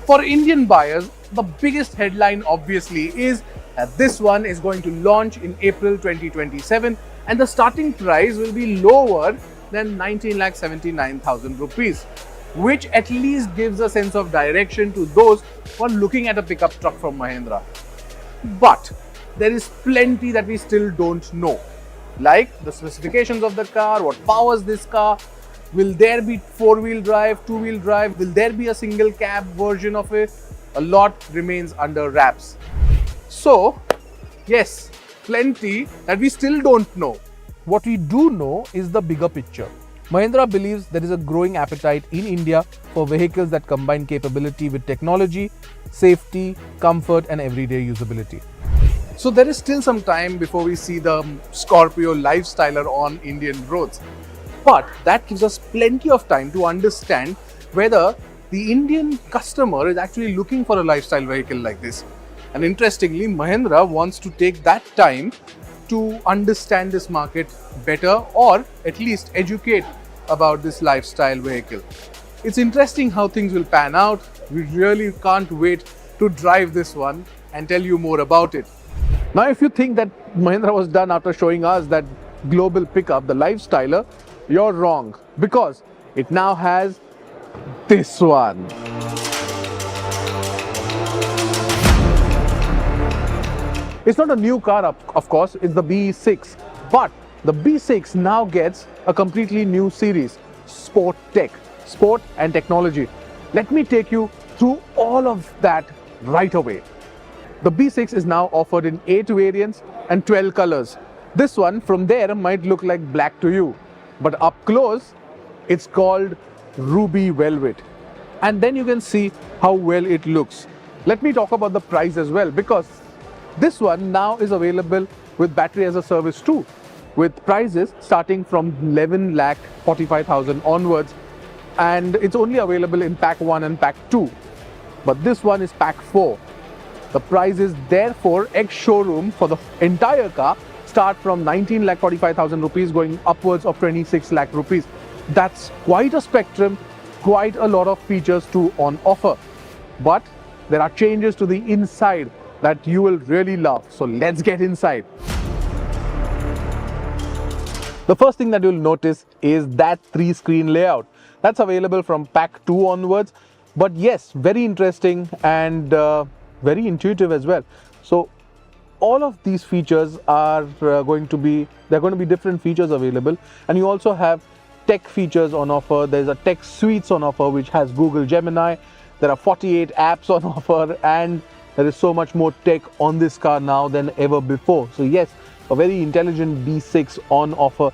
For Indian buyers, the biggest headline obviously is that this one is going to launch in April 2027 and the starting price will be lower than 19,79,000 rupees, which at least gives a sense of direction to those who are looking at a pickup truck from Mahindra. But there is plenty that we still don't know, like the specifications of the car, what powers this car, will there be 4-wheel drive, 2-wheel drive, will there be a single cab version of it? A lot remains under wraps. So, yes, plenty that we still don't know. What we do know is the bigger picture. Mahindra believes there is a growing appetite in India for vehicles that combine capability with technology, safety, comfort and everyday usability. So there is still some time before we see the Scorpio Lifestyler on Indian roads. But that gives us plenty of time to understand whether the Indian customer is actually looking for a lifestyle vehicle like this. And interestingly, Mahindra wants to take that time to understand this market better or at least educate about this lifestyle vehicle. It's interesting how things will pan out. We really can't wait to drive this one and tell you more about it. Now, if you think that Mahindra was done after showing us that global pickup, the Lifestyler, you're wrong, because it now has this one. It's not a new car, of course, it's the B6, but the B6 now gets a completely new series, Sport Tech, Sport and Technology. Let me take you through all of that right away. The B6 is now offered in 8 variants and 12 colors. This one from there might look like black to you, but up close, it's called Ruby Velvet. And then you can see how well it looks. Let me talk about the price as well, because this one now is available with battery as a service too, with prices starting from 11,45,000 onwards, and it's only available in pack 1 and pack 2. But this one is pack 4. The prices therefore ex-showroom for the entire car start from 19,45,000 rupees going upwards of 26 lakh rupees. That's quite a spectrum, quite a lot of features too on offer. But there are changes to the inside that you will really love. So let's get inside. The first thing that you'll notice is that 3-screen layout. That's available from pack 2 onwards. But yes, very interesting and very intuitive as well. So all of these features are going to be different features available, and you also have tech features on offer. There's a tech suites on offer which has Google Gemini. There are 48 apps on offer, and there is so much more tech on this car now than ever before. So yes, a very intelligent B6 on offer.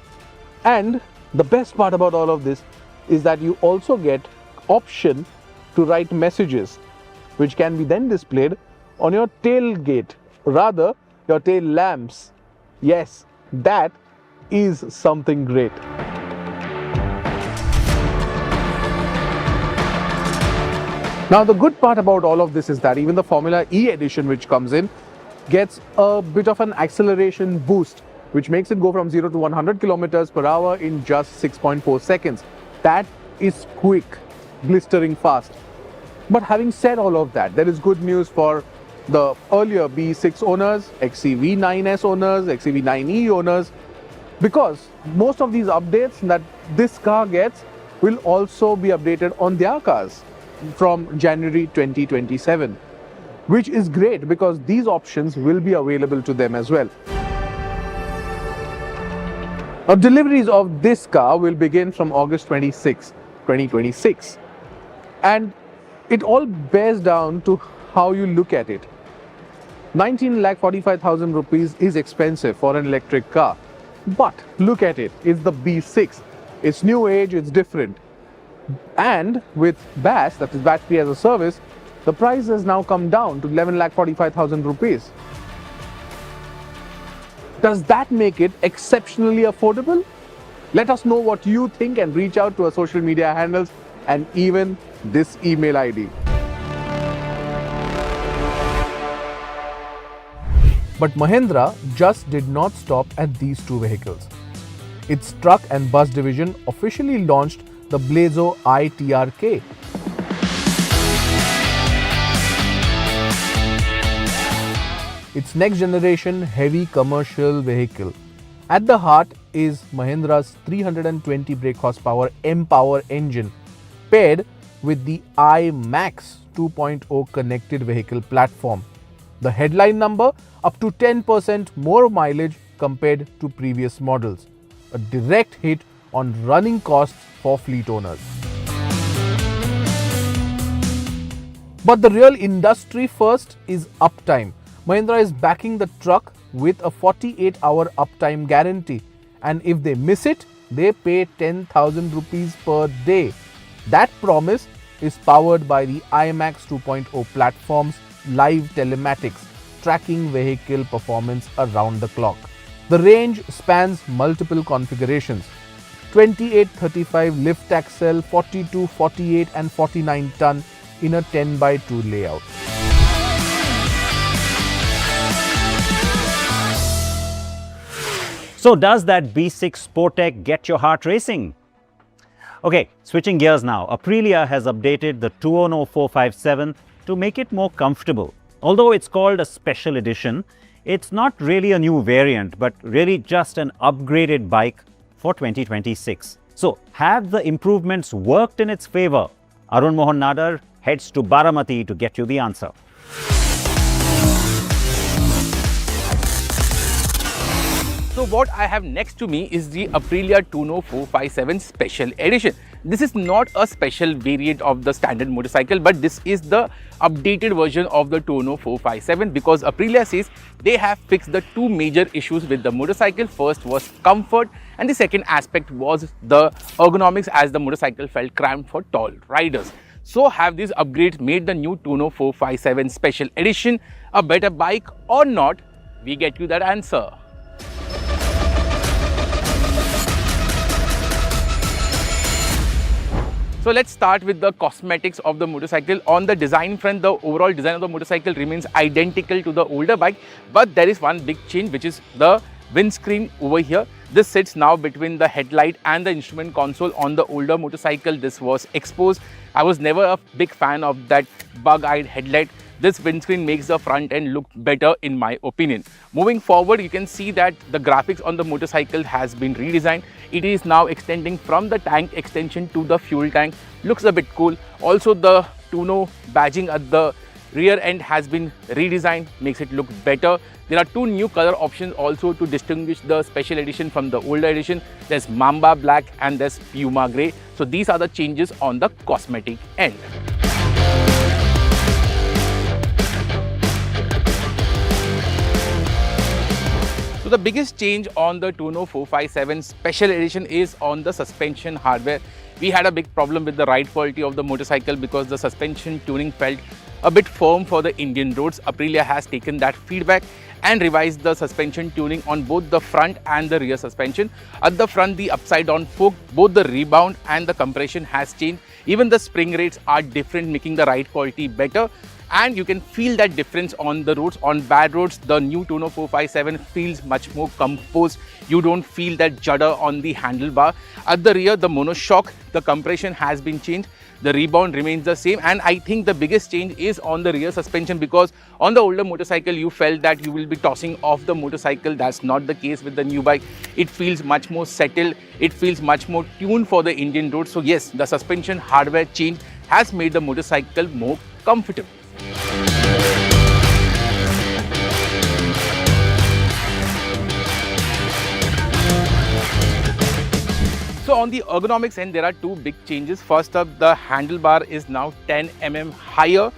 And the best part about all of this is that you also get option to write messages, which can be then displayed on your tailgate, rather your tail lamps. Yes, that is something great. Now, the good part about all of this is that even the Formula E edition which comes in gets a bit of an acceleration boost, which makes it go from 0 to 100 kilometers per hour in just 6.4 seconds. That is quick, blistering fast. But having said all of that, there is good news for the earlier B6 owners, XCV9S owners, XCV9E owners, because most of these updates that this car gets will also be updated on their cars from January 2027, which is great because these options will be available to them as well. Now, deliveries of this car will begin from August 26, 2026. And it all bears down to how you look at it. 19,45,000 rupees is expensive for an electric car. But look at it, it's the B6. It's new age, it's different. And with BAS, that is battery as a service, the price has now come down to 11,45,000 rupees. Does that make it exceptionally affordable? Let us know what you think and reach out to our social media handles and even this email ID. But Mahindra just did not stop at these two vehicles. Its truck and bus division officially launched the Blazo iTRK. Its next generation heavy commercial vehicle. At the heart is Mahindra's 320 brake horsepower M-Power engine paired with the iMax 2.0 connected vehicle platform. The headline number up to 10% more mileage compared to previous models. A direct hit on running costs for fleet owners. But the real industry first is uptime. Mahindra is backing the truck with a 48-hour uptime guarantee, and if they miss it, they pay 10,000 rupees per day. That promise is powered by the iMax 2.0 platform's live telematics, tracking vehicle performance around the clock. The range spans multiple configurations: 28, 35 lift axle, 42, 48 and 49 ton in a 10x2 layout. So does that B6 Sportec get your heart racing? Okay, switching gears now. Aprilia has updated the 200 457 to make it more comfortable. Although it's called a special edition, it's not really a new variant, but really just an upgraded bike for 2026. So, have the improvements worked in its favor? Arun Mohan Nadar heads to Baramati to get you the answer. So what I have next to me is the Aprilia Tuono 457 Special Edition. This is not a special variant of the standard motorcycle, but this is the updated version of the Tuono 457 because Aprilia says they have fixed the two major issues with the motorcycle. First was comfort and the second aspect was the ergonomics, as the motorcycle felt cramped for tall riders. So have these upgrades made the new Tuono 457 Special Edition a better bike or not? We get you that answer. So let's start with the cosmetics of the motorcycle. On the design front, the overall design of the motorcycle remains identical to the older bike, but there is one big change, which is the windscreen over here. This sits now between the headlight and the instrument console. On the older motorcycle, this was exposed. I was never a big fan of that bug-eyed headlight. This windscreen makes the front end look better in my opinion. Moving forward, you can see that the graphics on the motorcycle has been redesigned. It is now extending from the tank extension to the fuel tank. Looks a bit cool. Also, the Tuono badging at the rear end has been redesigned, makes it look better. There are two new color options also to distinguish the special edition from the older edition. There's Mamba Black and there's Puma Grey. So these are the changes on the cosmetic end. So the biggest change on the Tuono 457 Special Edition is on the suspension hardware. We had a big problem with the ride quality of the motorcycle because the suspension tuning felt a bit firm for the Indian roads. Aprilia has taken that feedback and revised the suspension tuning on both the front and the rear suspension. At the front, the upside down fork, both the rebound and the compression has changed. Even the spring rates are different, making the ride quality better. And you can feel that difference on the roads. On bad roads, the new Tuono 457 feels much more composed. You don't feel that judder on the handlebar. At the rear, the monoshock, the compression has been changed. The rebound remains the same, and I think the biggest change is on the rear suspension, because on the older motorcycle you felt that you will be tossing off the motorcycle. That's not the case with the new bike. It feels much more settled. It feels much more tuned for the Indian road. So yes, the suspension hardware change has made the motorcycle more comfortable. So on the ergonomics end, there are two big changes. First up, the handlebar is now 10 mm higher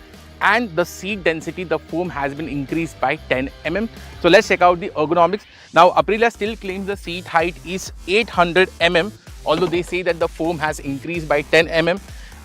and the seat density, the foam has been increased by 10 mm. So let's check out the ergonomics. Now Aprilia still claims the seat height is 800 mm, although they say that the foam has increased by 10 mm.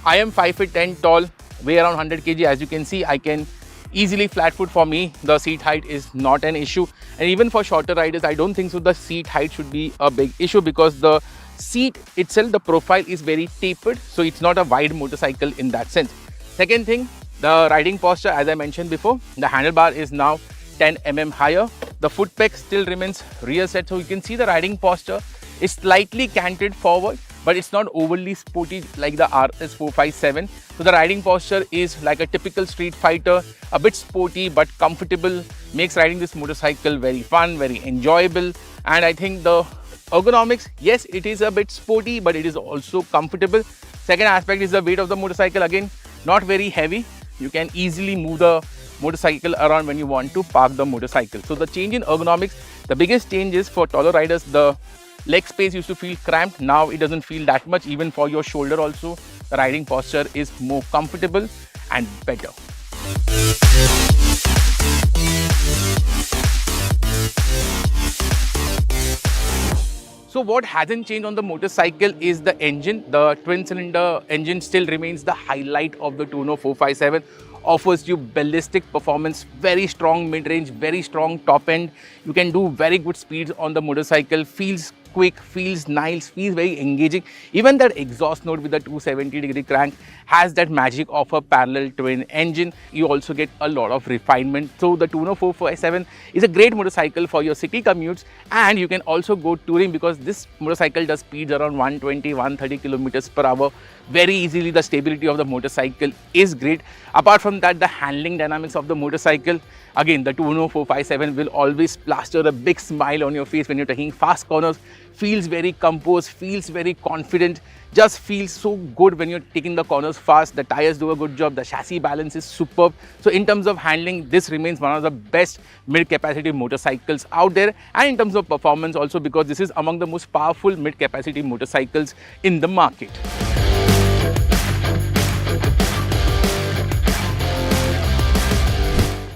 I am 5 feet 10 tall, weigh around 100 kg. As you can see, I can easily flat foot. For me, the seat height is not an issue, and even for shorter riders, I don't think so the seat height should be a big issue, because the seat itself, the profile is very tapered, so it's not a wide motorcycle in that sense. Second thing, the riding posture, as I mentioned before, the handlebar is now 10 mm higher. The foot peg still remains rear set, so you can see the riding posture is slightly canted forward, but it's not overly sporty like the RS457. So the riding posture is like a typical street fighter, a bit sporty but comfortable, makes riding this motorcycle very fun, very enjoyable. And I think the ergonomics, yes, it is a bit sporty, but it is also comfortable. Second aspect is the weight of the motorcycle. Again, not very heavy. You can easily move the motorcycle around when you want to park the motorcycle. So the change in ergonomics, the biggest change is for taller riders, the leg space used to feel cramped. Now it doesn't feel that much. Even for your shoulder also, the riding posture is more comfortable and better. So what hasn't changed on the motorcycle is the engine. The twin-cylinder engine still remains the highlight of the Tuono 457. Offers you ballistic performance, very strong mid-range, very strong top end. You can do very good speeds on the motorcycle, feels quick, feels nice, feels very engaging. Even that exhaust note with the 270-degree crank has that magic of a parallel twin engine. You also get a lot of refinement. So the Tuono 457 is a great motorcycle for your city commutes, and you can also go touring, because this motorcycle does speeds around 120-130 kilometers per hour very easily. The stability of the motorcycle is great. Apart from that, the handling dynamics of the motorcycle, again, the Tuono 457 will always plaster a big smile on your face when you're taking fast corners. Feels very composed, feels very confident, just feels so good when you're taking the corners fast. The tires do a good job, the chassis balance is superb. So in terms of handling, this remains one of the best mid-capacity motorcycles out there, and in terms of performance also, because this is among the most powerful mid-capacity motorcycles in the market.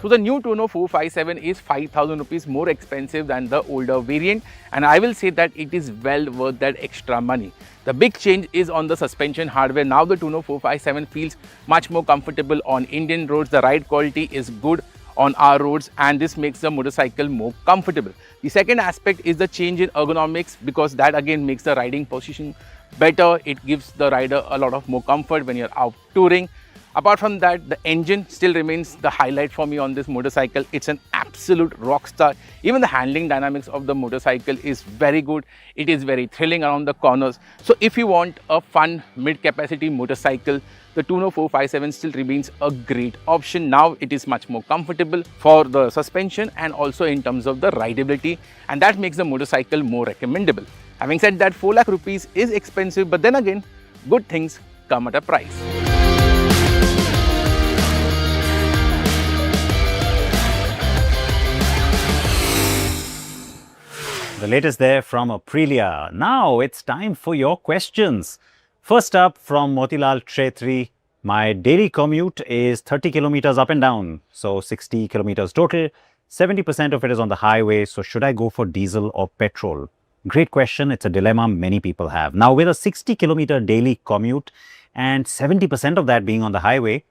So the new Tuono 457 is 5,000 rupees more expensive than the older variant, and I will say that it is well worth that extra money. The big change is on the suspension hardware. Now the Tuono 457 feels much more comfortable on Indian roads. The ride quality is good on our roads, and this makes the motorcycle more comfortable. The second aspect is the change in ergonomics, because that again makes the riding position better. It gives the rider a lot of more comfort when you're out touring. Apart from that, the engine still remains the highlight for me on this motorcycle. It's an absolute rock star. Even the handling dynamics of the motorcycle is very good. It is very thrilling around the corners. So if you want a fun mid-capacity motorcycle, the Tuono 457 still remains a great option. Now it is much more comfortable for the suspension and also in terms of the rideability, and that makes the motorcycle more recommendable. Having said that, 4 lakh rupees is expensive, but then again, good things come at a price. The latest there from Aprilia. Now it's time for your questions. First up from Motilal Chetri. My daily commute is 30 kilometers up and down, so 60 kilometers total. 70% of it is on the highway, so should I go for diesel or petrol? Great question. It's a dilemma many people have. Now with a 60 kilometer daily commute and 70% of that being on the highway,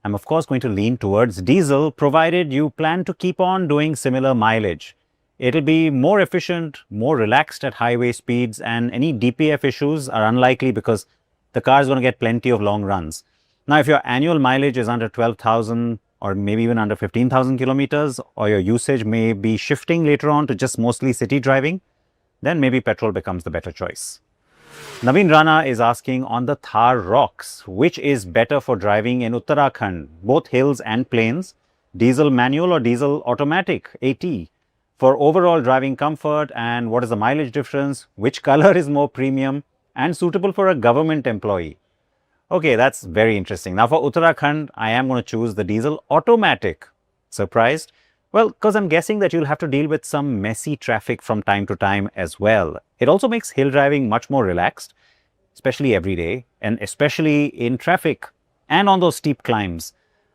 I'm of course going to lean towards diesel, provided you plan to keep on doing similar mileage. It'll be more efficient, more relaxed at highway speeds, and any DPF issues are unlikely because the car is going to get plenty of long runs. Now, if your annual mileage is under 12,000 or maybe even under 15,000 kilometers, or your usage may be shifting later on to just mostly city driving, then maybe petrol becomes the better choice. Naveen Rana is asking on the Thar Rocks, which is better for driving in Uttarakhand, both hills and plains, diesel manual or diesel automatic, AT? For overall driving comfort, and what is the mileage difference, which color is more premium and suitable for a government employee? Okay, that's very interesting. Now for Uttarakhand, I am going to choose the diesel automatic. Surprised? Well, because I'm guessing that you'll have to deal with some messy traffic from time to time as well. It also makes hill driving much more relaxed, especially every day, and especially in traffic and on those steep climbs.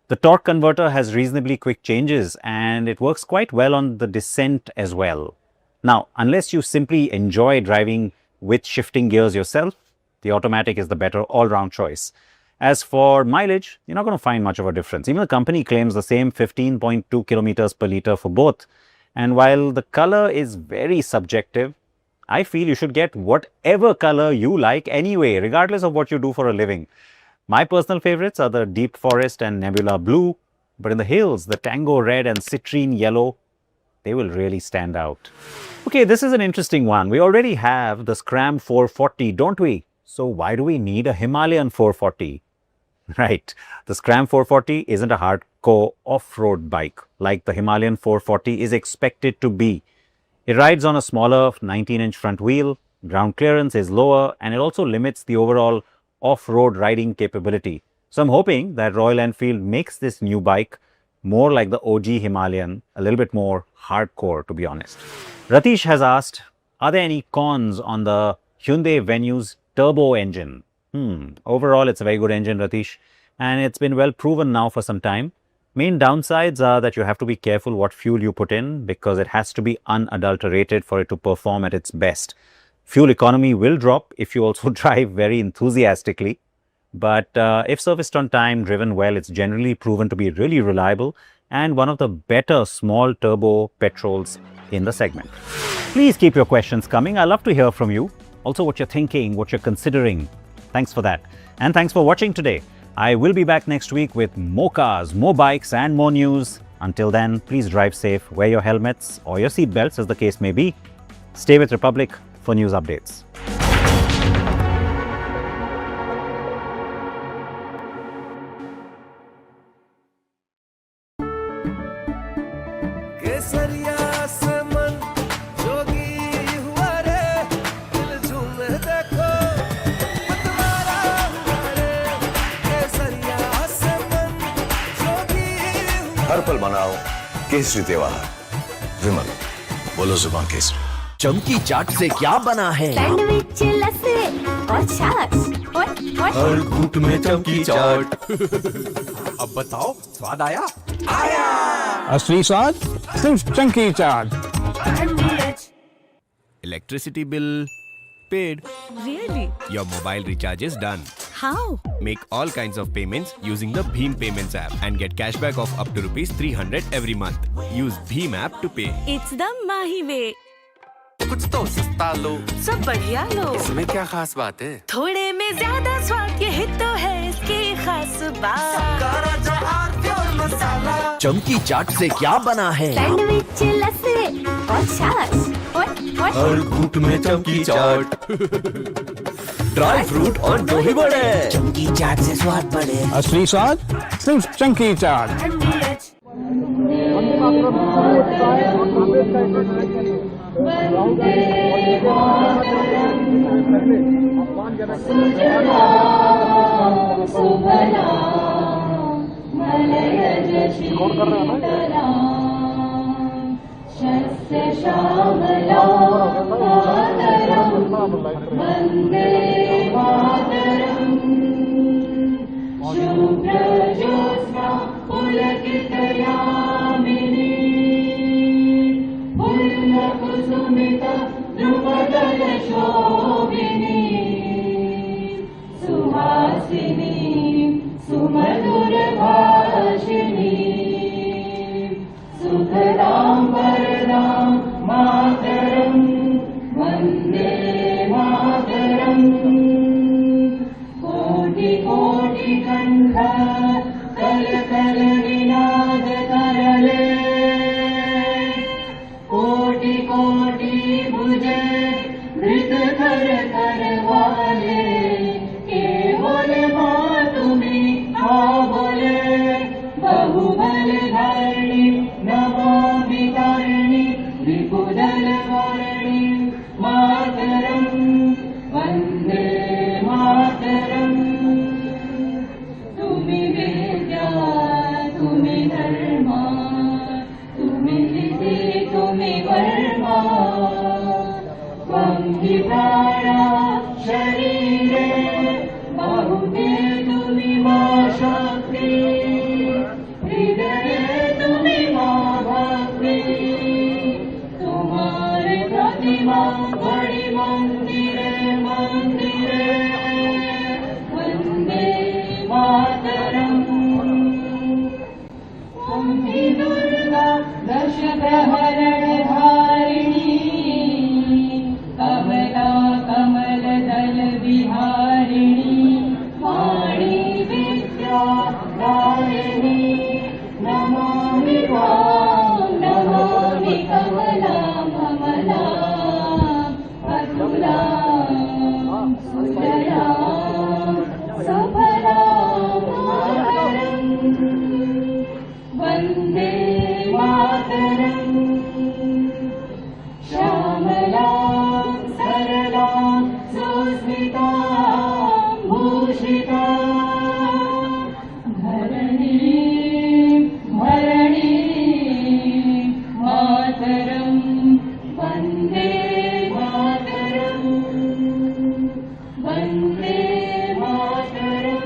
The torque converter has reasonably quick changes and it works quite well on the descent as well. Now, unless you simply enjoy driving with shifting gears yourself, the automatic is the better all-round choice. As for mileage, you're not going to find much of a difference. Even the company claims the same 15.2 kilometers per litre for both. And while the color is very subjective, I feel you should get whatever color you like anyway, regardless of what you do for a living. My personal favorites are the Deep Forest and Nebula Blue, but in the hills, the Tango Red and Citrine Yellow, they will really stand out. Okay, this is an interesting one. We already have the Scram 440, don't we? So why do we need a Himalayan 440? Right, the Scram 440 isn't a hardcore off-road bike like the Himalayan 440 is expected to be. It rides on a smaller 19-inch front wheel, ground clearance is lower, and it also limits the overall off-road riding capability. So I'm hoping that Royal Enfield makes this new bike more like the OG Himalayan, a little bit more hardcore, to be honest. Ratish has asked, are there any cons on the Hyundai Venue's turbo engine? Overall, it's a very good engine, Ratish, and it's been well proven now for some time. Main downsides are that you have to be careful what fuel you put in because it has to be unadulterated for it to perform at its best. Fuel economy will drop if you also drive very enthusiastically, but if serviced on time, driven well, it's generally proven to be really reliable and one of the better small turbo petrols in the segment. Please keep your questions coming. I love to hear from you. Also what you're thinking, what you're considering. Thanks for that. And thanks for watching today. I will be back next week with more cars, more bikes and more news. Until then, please drive safe, wear your helmets or your seat belts as the case may be. Stay with Republic for news updates. हर पल मनाओ केसरी त्योहार। विमल, बोलो जुबान केसरी। चमकी चाट से क्या बना है? सैंडविच लस्सी और छाछ हर घूंट में चमकी चाट। अब बताओ स्वाद आया? आया। असली स्वाद सिर्फ chunky chaat. Electricity bill paid. Really? Your mobile recharge is done. How? Make all kinds of payments using the Bheem Payments app and get cashback of up to ₹300 every month. Use Bheem app to pay. It's the Mahi way. कुछ तो सस्ता लो, सब बढ़िया लो। इसमें क्या खास बात है? थोड़े में ज्यादा स्वाद, यही तो है इसकी खास बात। चमकी चाट से क्या बना है? सैंडविच लस्सी और छाछ हर घूंट में चमकी चाट। ड्राई फ्रूट और दही बड़े। चमकी चाट से स्वाद बढ़े। असली स्वाद सिर्फ चंकी चाट। Vande वंदे मातरम श्यामला सरला सुस्मिता भूषिता धरणी धरणी मातरम वंदे मातरम वंदे मातरम।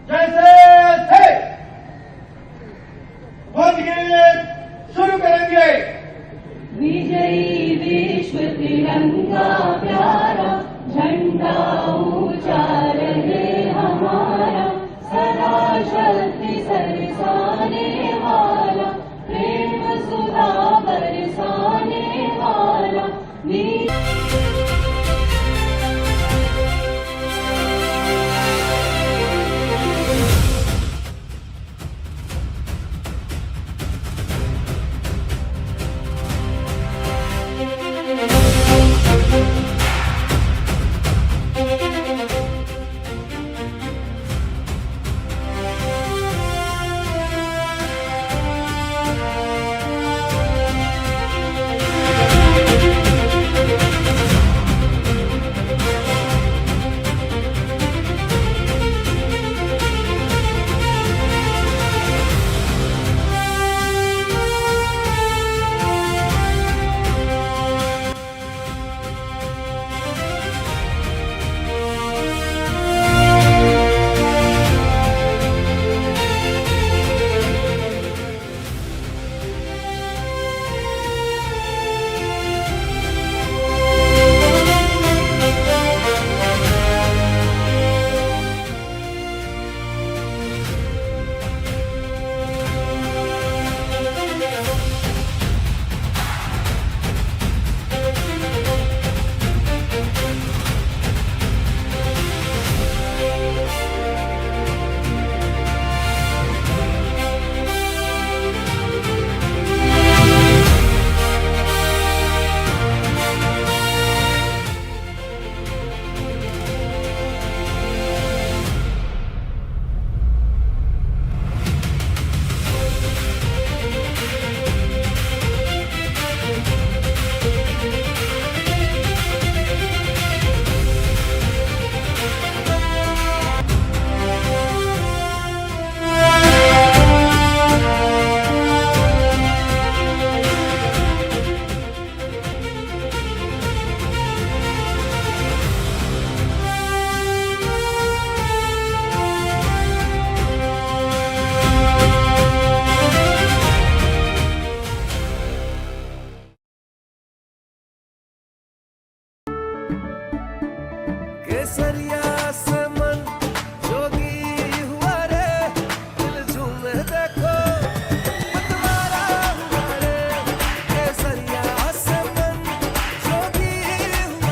जैसे थे शुरू करेंगे। विजयी विश्व तिरंगा प्यारा झंडा ऊंचा रहे हमारा सदा शक्ति सरसाने वाला प्रेम सुधा बरसाने वाला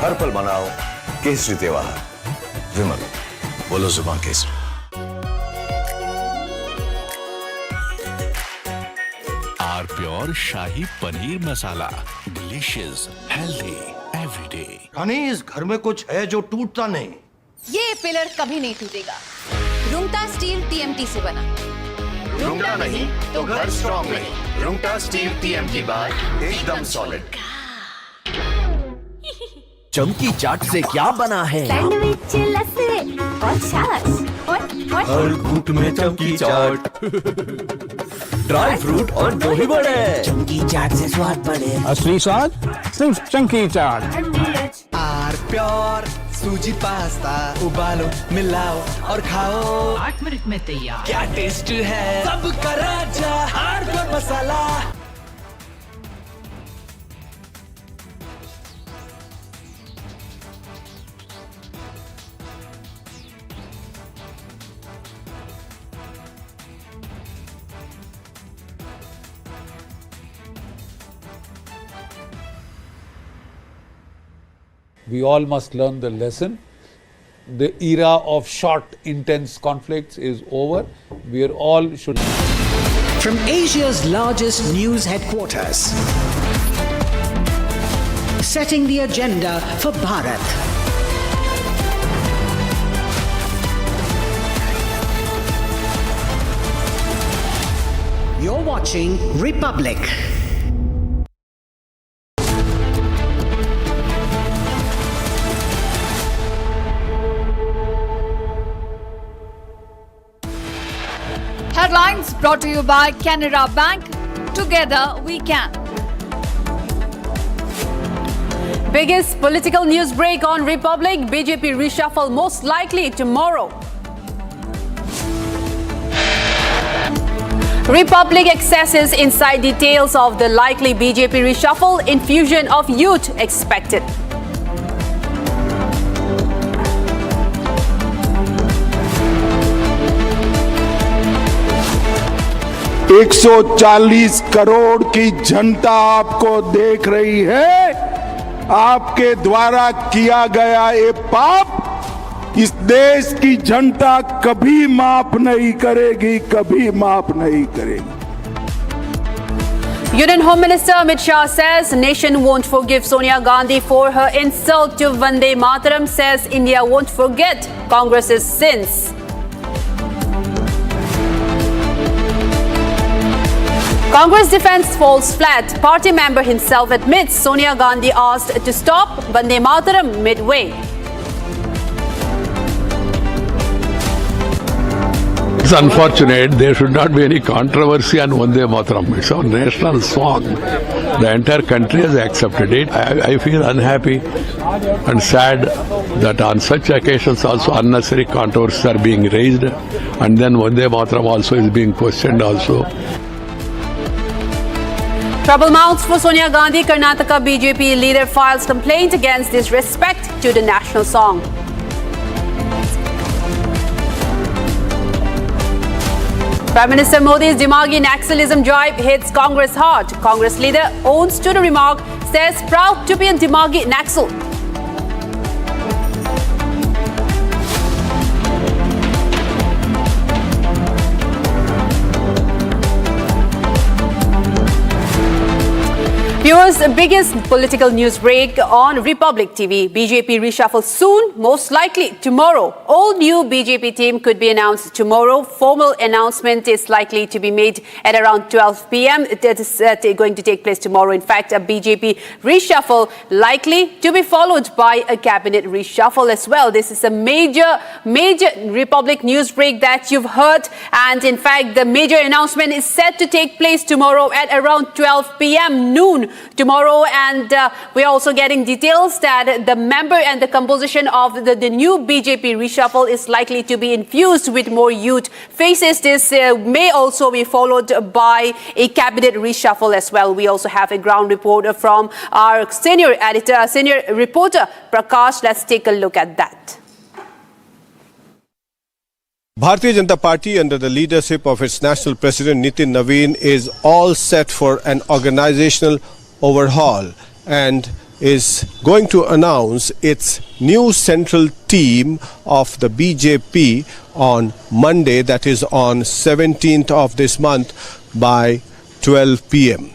हर पल मनाओ केसरी त्योहार। विमल बोलो जुबान केसरी। Our pure shahi paneer masala, delicious, healthy everyday. रानी, इस घर में कुछ है जो टूटता नहीं। ये पिलर कभी नहीं टूटेगा। रुंगटा स्टील टीएमटी से बना। रुंगटा नहीं तो घर स्ट्रॉन्ग नहीं। रुंगटा स्टील टीएमटी बार एकदम सॉलिड। चमकी चाट से क्या बना है? सैंडविच लस्सी और छाछ और हर घूंट में चमकी चाट। ड्राई फ्रूट और दही बड़े। चमकी चाट से स्वाद बढ़े। असली स्वाद सिर्फ चंकी चाट। आर प्योर सूजी पास्ता उबालो मिलाओ और खाओ। 8 मिनट में तैयार। क्या टेस्ट है सबका राजा our pure masala. We all must learn the lesson. The era of short, intense conflicts is over. We are all should. From Asia's largest news headquarters, setting the agenda for Bharat. You're watching Republic. Headlines brought to you by Canara Bank. Together we can. Biggest political news break on Republic. BJP reshuffle most likely tomorrow. Republic accesses inside details of the likely BJP reshuffle. Infusion of youth expected. $140 crore की जनता आपको देख रही है। आपके द्वारा किया गया ये पाप इस देश की जनता कभी माफ नहीं करेगी, कभी माफ नहीं करेगी। Union Home Minister Amit Shah says nation won't forgive Sonia Gandhi for her insult to Vande Mataram. Says India won't forget Congress's sins. Congress defense falls flat. Party member himself admits Sonia Gandhi asked to stop Vande Mataram midway. It's unfortunate. There should not be any controversy on Vande Mataram. It's our national song. The entire country has accepted it. I feel unhappy and sad that on such occasions also unnecessary controversies are being raised, and then Vande Mataram also is being questioned also. Trouble mounts for Sonia Gandhi. Karnataka BJP leader files complaint against disrespect to the national song. Prime Minister Modi's Dimagi Naxalism drive hits Congress hard. Congress leader owns to the remark, says proud to be a Dimagi Naxal. Viewers, the biggest political news break on Republic TV. BJP reshuffle soon, most likely tomorrow. All new BJP team could be announced tomorrow. Formal announcement is likely to be made at around 12 p.m. That is going to take place tomorrow. In fact, a BJP reshuffle likely to be followed by a cabinet reshuffle as well. This is a major Republic news break that you've heard. And in fact, the major announcement is set to take place tomorrow at around 12 p.m. noon. Tomorrow, and we're also getting details that the member and the composition of the new BJP reshuffle is likely to be infused with more youth faces. This may also be followed by a cabinet reshuffle as well. We also have a ground report from our senior reporter Prakash. Let's take a look at that. Bharatiya Janata Party, under the leadership of its national president Nitin Naveen, is all set for an organizational overhaul and is going to announce its new central team of the BJP on Monday, that is on 17th of this month by 12 p.m.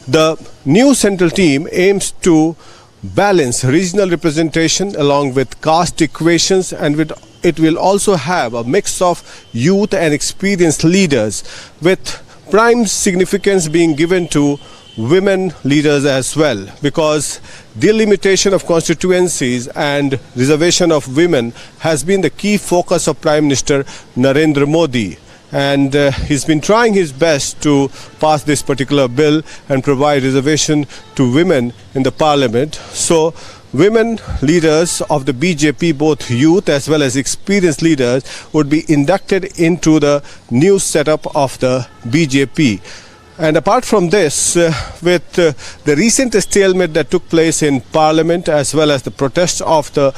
The new central team aims to balance regional representation along with caste equations, and it will also have a mix of youth and experienced leaders, with prime significance being given to women leaders as well, because delimitation of constituencies and reservation of women has been the key focus of Prime Minister Narendra Modi, and he's been trying his best to pass this particular bill and provide reservation to women in the parliament. So women leaders of the BJP, both youth as well as experienced leaders, would be inducted into the new setup of the BJP. And apart from this, with the recent stalemate that took place in Parliament, as well as the protests of the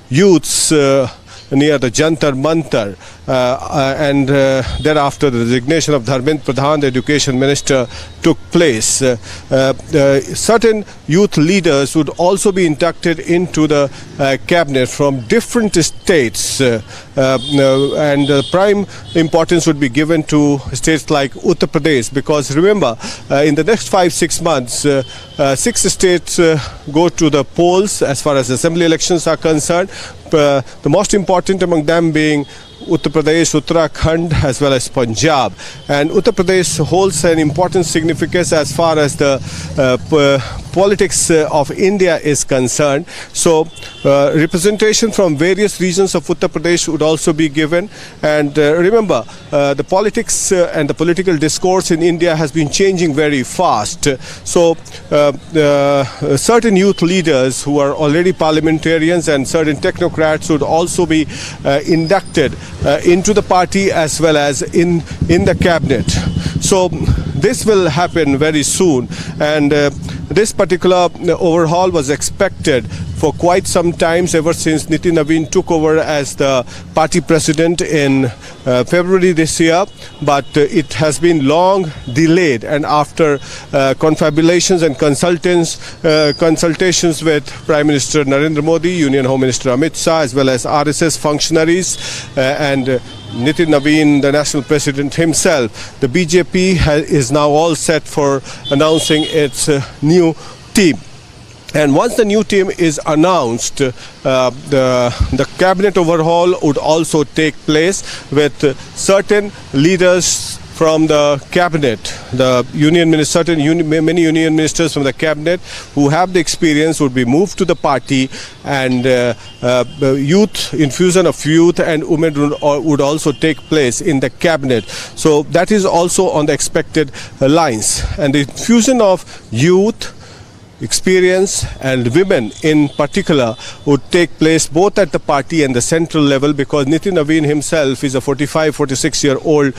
youths near the Jantar Mantar, and thereafter the resignation of Dharmendra Pradhan, the Education Minister, took place. Certain youth leaders would also be inducted into the cabinet from different states, and prime importance would be given to states like Uttar Pradesh, because remember, in the next 5-6 months, 6 states go to the polls as far as assembly elections are concerned. The most important among them being Uttar Pradesh, Uttarakhand, as well as Punjab. And Uttar Pradesh holds an important significance as far as the politics of India is concerned. So representation from various regions of Uttar Pradesh would also be given. And remember, the politics and the political discourse in India has been changing very fast. So certain youth leaders who are already parliamentarians and certain technocrats would also be inducted into the party as well as in the cabinet. So this will happen very soon, and this particular overhaul was expected for quite some time, ever since Nitin Naveen took over as the party president in February this year, but it has been long delayed, and after confabulations and consultations with Prime Minister Narendra Modi, Union Home Minister Amit Shah, as well as RSS functionaries and Nitin Naveen, the national president himself, the BJP is now all set for announcing its new team. And once the new team is announced, the cabinet overhaul would also take place with certain leaders from the cabinet, the many union ministers from the cabinet who have the experience would be moved to the party, and infusion of youth and women would also take place in the cabinet. So that is also on the expected lines, and the infusion of youth, experience and women in particular would take place both at the party and the central level, because Nitin Naveen himself is a 45-46-year-old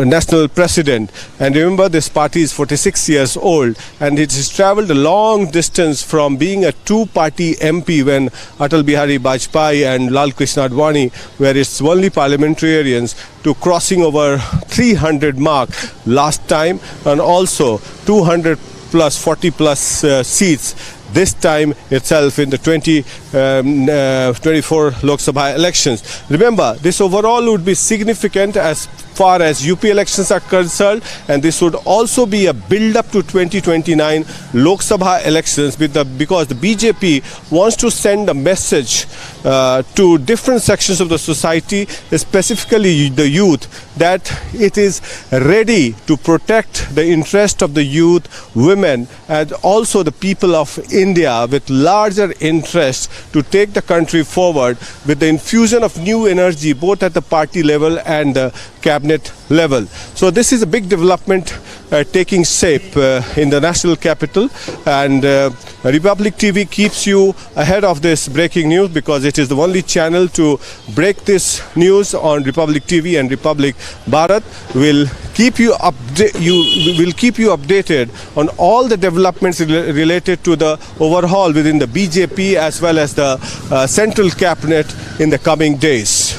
national president, and remember, this party is 46 years old, and it has travelled a long distance from being a two-party MP when Atal Bihari Vajpayee and Lal Krishna Advani were its only parliamentarians, to crossing over 300 mark last time, and also 200 plus 40 plus seats this time itself in the 2024 Lok Sabha elections. Remember, this overall would be significant as far as UP elections are concerned, and this would also be a build-up to 2029 Lok Sabha elections, because the BJP wants to send a message to different sections of the society, specifically the youth, that it is ready to protect the interest of the youth, women, and also the people of India with larger interest to take the country forward with the infusion of new energy both at the party level and the cabinet level. So this is a big development taking shape in the national capital, and Republic TV keeps you ahead of this breaking news, because it is the only channel to break this news on Republic TV, and Republic Bharat will keep you updated on all the developments related to the overhaul within the BJP as well as the central cabinet in the coming days.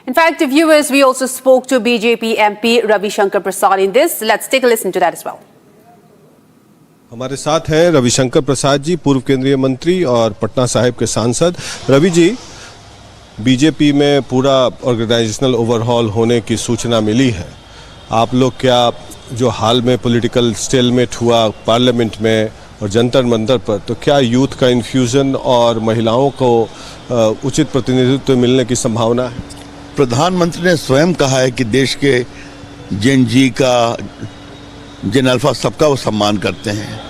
In fact, viewers, we also spoke to BJP MP Ravi Shankar Prasad in this. Let's take a listen to that as well. हमारे साथ हैं रविशंकर प्रसाद जी, पूर्व केंद्रीय मंत्री और पटना साहिब के सांसद। Ravi ji, BJP में पूरा ऑर्गेनाइजेशनल ओवरहॉल होने की सूचना मिली है। आप लोग क्या जो हाल में पॉलिटिकल स्टेलमेट हुआ पार्लियामेंट में और जंतर मंतर पर, तो क्या यूथ का इन्फ्यूजन और महिलाओं को उचित प्रतिनिधित्व मिलने की संभावना है? प्रधानमंत्री ने स्वयं कहा है कि देश के जेन जी का, जेन अल्फा सबका वो सम्मान करते हैं।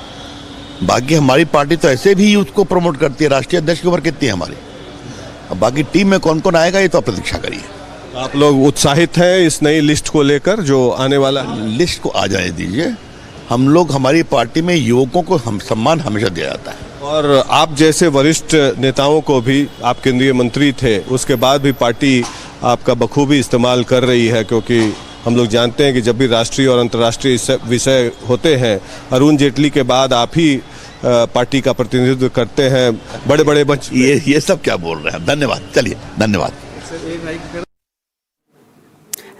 बाकी हमारी पार्टी तो ऐसे भी यूथ को प्रमोट करती है। राष्ट्रीय अध्यक्ष की उम्र कितनी है हमारी? अब बाकी टीम में कौन कौन आएगा ये तो प्रतीक्षा करिए। आप लोग उत्साहित हैं इस नई लिस्ट को लेकर जो आने वाला लिस्ट को आ जाने दीजिए। हम लोग, हमारी पार्टी में युवकों को सम्मान हमेशा दिया जाता है, और आप जैसे वरिष्ठ नेताओं को भी, आप केंद्रीय मंत्री थे, उसके बाद भी पार्टी आपका बखूबी इस्तेमाल कर रही है, क्योंकि हम लोग जानते हैं कि जब भी राष्ट्रीय और अंतर्राष्ट्रीय विषय होते हैं, अरुण जेटली के बाद आप ही पार्टी का प्रतिनिधित्व करते हैं, बड़े बड़े मंच। ये सब क्या बोल रहे हैं। धन्यवाद, चलिए धन्यवाद।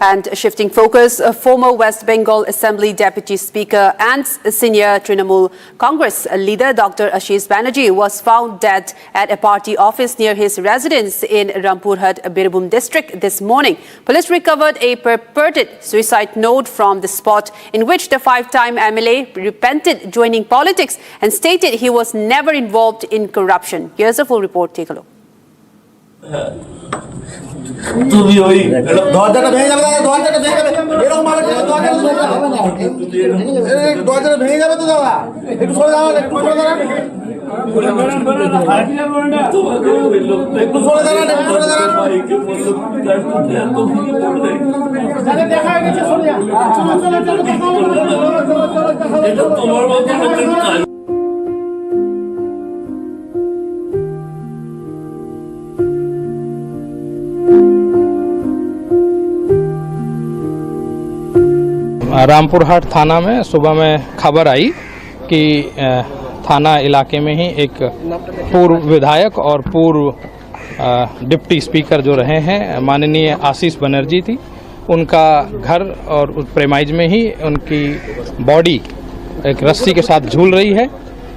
And shifting focus, former West Bengal Assembly Deputy Speaker and senior Trinamool Congress leader Dr. Ashish Banerjee was found dead at a party office near his residence in Rampurhat, Birbhum district this morning. Police recovered a purported suicide note from the spot in which the five-time MLA repented joining politics and stated he was never involved in corruption. Here's a full report. Take a look. তুমি ওই দরজাটা ভেঙে যাবে, দরজাটা ভেঙে যাবে, এরকম ভাবে দরজাটা ভেঙে যাবে তো দাদা, একটু সরে দাঁড়ান, একটু সরে দাঁড়ান, একটু সরে দাঁড়ান, একটু সরে দাঁড়ান, দেখা হয়ে গেছে, সরে যান, তোমার মতো रामपुरहाट थाना में सुबह में खबर आई कि थाना इलाके में ही एक पूर्व विधायक और पूर्व डिप्टी स्पीकर जो रहे हैं माननीय आशीष बनर्जी थी, उनका घर और प्रेमाइज में ही उनकी बॉडी एक रस्सी के साथ झूल रही है।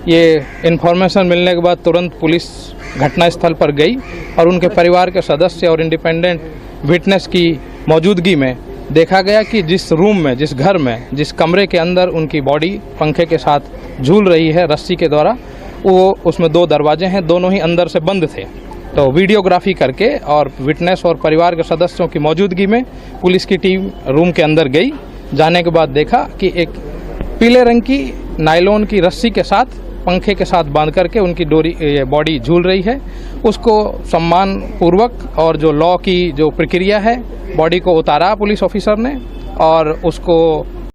ये इन्फॉर्मेशन मिलने के बाद तुरंत पुलिस घटनास्थल पर गई और उनके परिवार के सदस्य और इंडिपेंडेंट विटनेस की मौजूदगी में देखा गया कि जिस रूम में, जिस घर में, जिस कमरे के अंदर उनकी बॉडी पंखे के साथ झूल रही है रस्सी के द्वारा, वो उसमें 2 दरवाजे हैं, दोनों ही अंदर से बंद थे। तो वीडियोग्राफी करके और विटनेस और परिवार के सदस्यों की मौजूदगी में पुलिस की टीम रूम के अंदर गई। जाने के बाद देखा कि एक पीले रंग की नायलॉन की रस्सी के साथ पंखे के साथ बांध करके उनकी बॉडी झूल रही है। उसको सम्मान पूर्वक और जो लॉ की जो प्रक्रिया है, बॉडी को उतारा पुलिस ऑफिसर ने और उसको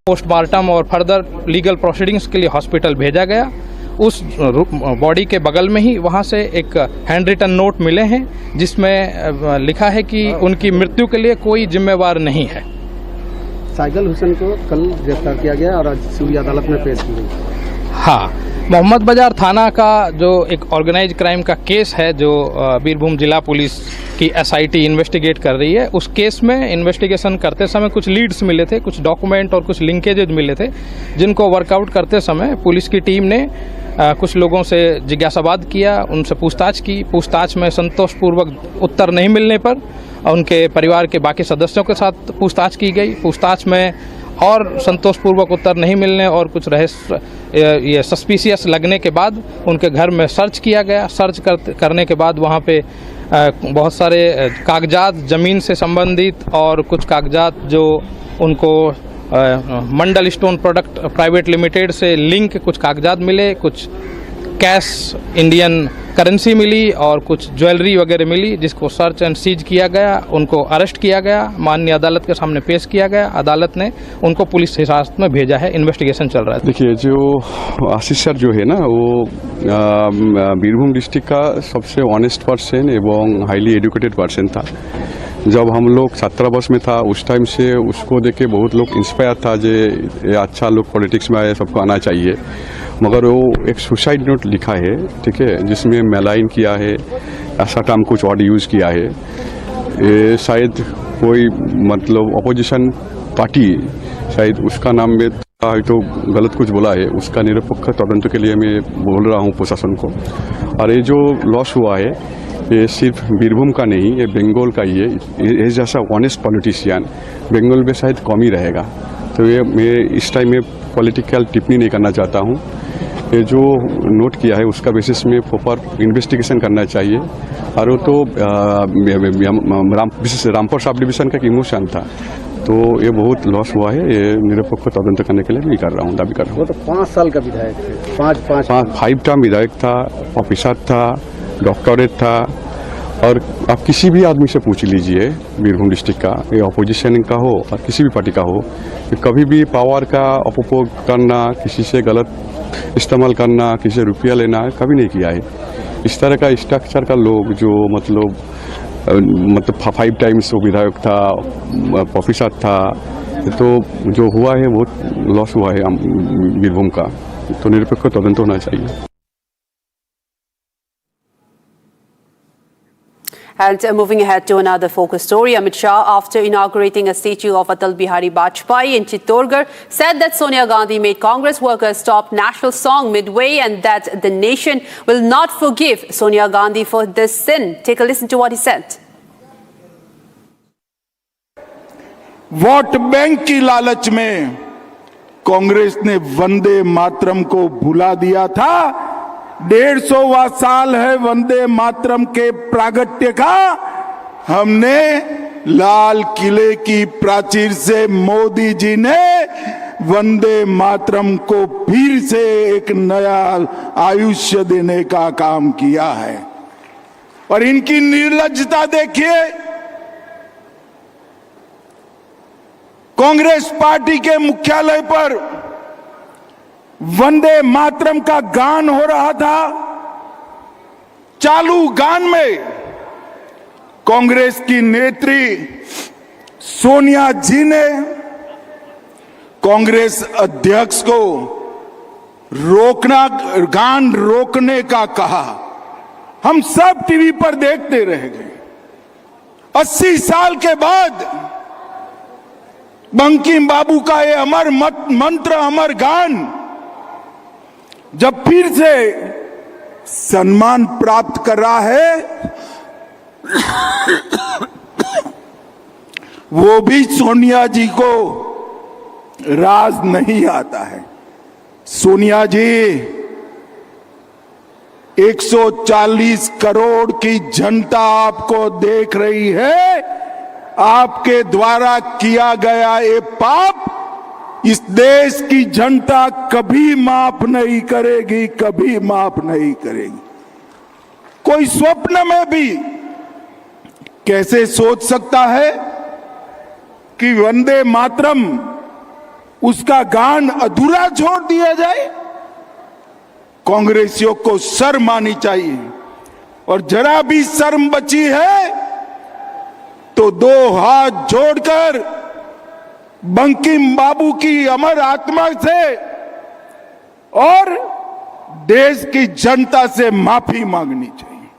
पोस्टमार्टम और फर्दर लीगल प्रोसीडिंग्स के लिए हॉस्पिटल भेजा गया। उस बॉडी के बगल में ही वहाँ से एक हैंड रिटन नोट मिले हैं जिसमें लिखा है कि उनकी मृत्यु के लिए कोई जिम्मेवार नहीं है। साइकिल हुसैन को कल गिरफ्तार किया गया और आज सिविल अदालत में पेश की गई। हाँ, मोहम्मद बाजार थाना का जो एक ऑर्गेनाइज क्राइम का केस है जो बीरभूम जिला पुलिस की एसआईटी इन्वेस्टिगेट कर रही है, उस केस में इन्वेस्टिगेशन करते समय कुछ लीड्स मिले थे, कुछ डॉक्यूमेंट और कुछ लिंकेजेज मिले थे, जिनको वर्कआउट करते समय पुलिस की टीम ने कुछ लोगों से जिज्ञासाबाद किया, उनसे पूछताछ की। पूछताछ में संतोषपूर्वक उत्तर नहीं मिलने पर उनके परिवार के बाकी सदस्यों के साथ पूछताछ की गई। पूछताछ में और संतोषपूर्वक उत्तर नहीं मिलने और कुछ रहस्य ये सस्पिशियस लगने के बाद उनके घर में सर्च किया गया। सर्च करने के बाद वहाँ पे बहुत सारे कागजात ज़मीन से संबंधित और कुछ कागजात जो उनको मंडल स्टोन प्रोडक्ट प्राइवेट लिमिटेड से लिंक कुछ कागजात मिले, कुछ कैश इंडियन करेंसी मिली और कुछ ज्वेलरी वगैरह मिली, जिसको सर्च एंड सीज किया गया। उनको अरेस्ट किया गया, माननीय अदालत के सामने पेश किया गया। अदालत ने उनको पुलिस हिरासत में भेजा है, इन्वेस्टिगेशन चल रहा है। देखिए, जो आशीष सर जो है ना, वो बीरभूम डिस्ट्रिक्ट का सबसे ऑनेस्ट पर्सन एवं हाईली एजुकेटेड पर्सन था। जब हम लोग 17 वर्ष में था उस टाइम से उसको देख के बहुत लोग इंस्पायर था जे ये अच्छा लोग पॉलिटिक्स में आए, सबको आना चाहिए। मगर वो एक सुसाइड नोट लिखा है, ठीक है, जिसमें मेलाइन किया है, ऐसा टर्म कुछ और यूज़ किया है। ये शायद कोई मतलब अपोजिशन पार्टी शायद उसका नाम में तो गलत कुछ बोला है, उसका निरपेक्ष तदंत के लिए मैं बोल रहा हूँ प्रशासन को। और ये जो लॉस हुआ है ये सिर्फ बीरभूम का नहीं, ये बंगाल का ही है। ये जैसा ऑनेस्ट पॉलिटिशियन बंगाल में शायद कम ही रहेगा। तो ये मैं इस टाइम में पॉलिटिकल टिप्पणी नहीं करना चाहता हूँ। ये जो नोट किया है उसका बेसिस में प्रॉपर इन्वेस्टिगेशन करना चाहिए। और वो तो रामपुर सब डिवीज़न का इमोशन था, तो ये बहुत लॉस हुआ है। ये निरपेक्ष तदंत करने के लिए मैं कर रहा हूँ, दावी कर रहा हूँ। वो तो 5 साल का विधायक थे, 5 टर्म विधायक था, ऑफिसर था, डॉक्टरेट था। और आप किसी भी आदमी से पूछ लीजिए बीरभूम डिस्ट्रिक्ट का, ये अपोजिशन का हो और किसी भी पार्टी का हो, कि कभी भी पावर का अपयोग करना, किसी से गलत इस्तेमाल करना, किसी से रुपया लेना कभी नहीं किया है। इस तरह का स्ट्रक्चर का लोग जो मतलब 5 टाइम्स वो विधायक था, ऑफिसर था, तो जो हुआ है बहुत लॉस हुआ है बीरभूम का। तो निरपेक्ष तदंत होना चाहिए। And moving ahead to another focus story, Amit Shah, after inaugurating a statue of Atal Bihari Vajpayee in Chittorgarh, said that Sonia Gandhi made Congress workers stop national song midway and that the nation will not forgive Sonia Gandhi for this sin. Take a listen to what he said. Vote bank की लालच में कांग्रेस ने वंदे मातरम को भुला दिया था। 150वां साल है वंदे मातरम के प्रागट्य का। हमने लाल किले की प्राचीर से मोदी जी ने वंदे मातरम को फिर से एक नया आयुष्य देने का काम किया है। और इनकी निर्लज्जता देखिए, कांग्रेस पार्टी के मुख्यालय पर वंदे मातरम का गान हो रहा था। चालू गान में कांग्रेस की नेत्री सोनिया जी ने कांग्रेस अध्यक्ष को गान रोकने का कहा। हम सब टीवी पर देखते रह गए। 80 साल के बाद बंकिम बाबू का ये अमर मंत्र, अमर गान जब फिर से सम्मान प्राप्त कर रहा है, वो भी सोनिया जी को राज नहीं आता है। सोनिया जी 140 करोड़ की जनता आपको देख रही है। आपके द्वारा किया गया ये पाप इस देश की जनता कभी माफ नहीं करेगी, कभी माफ नहीं करेगी। कोई स्वप्न में भी कैसे सोच सकता है कि वंदे मातरम उसका गान अधूरा छोड़ दिया जाए? कांग्रेसियों को शर्म आनी चाहिए। और जरा भी शर्म बची है तो 2 हाथ जोड़कर बंकिम बाबू की अमर आत्मा से और देश की जनता से माफी मांगनी चाहिए।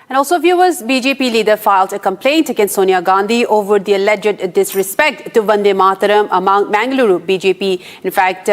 And also, viewers, BJP leader filed a complaint against Sonia Gandhi over the alleged disrespect to Vande Mataram among Mangaluru BJP. In fact,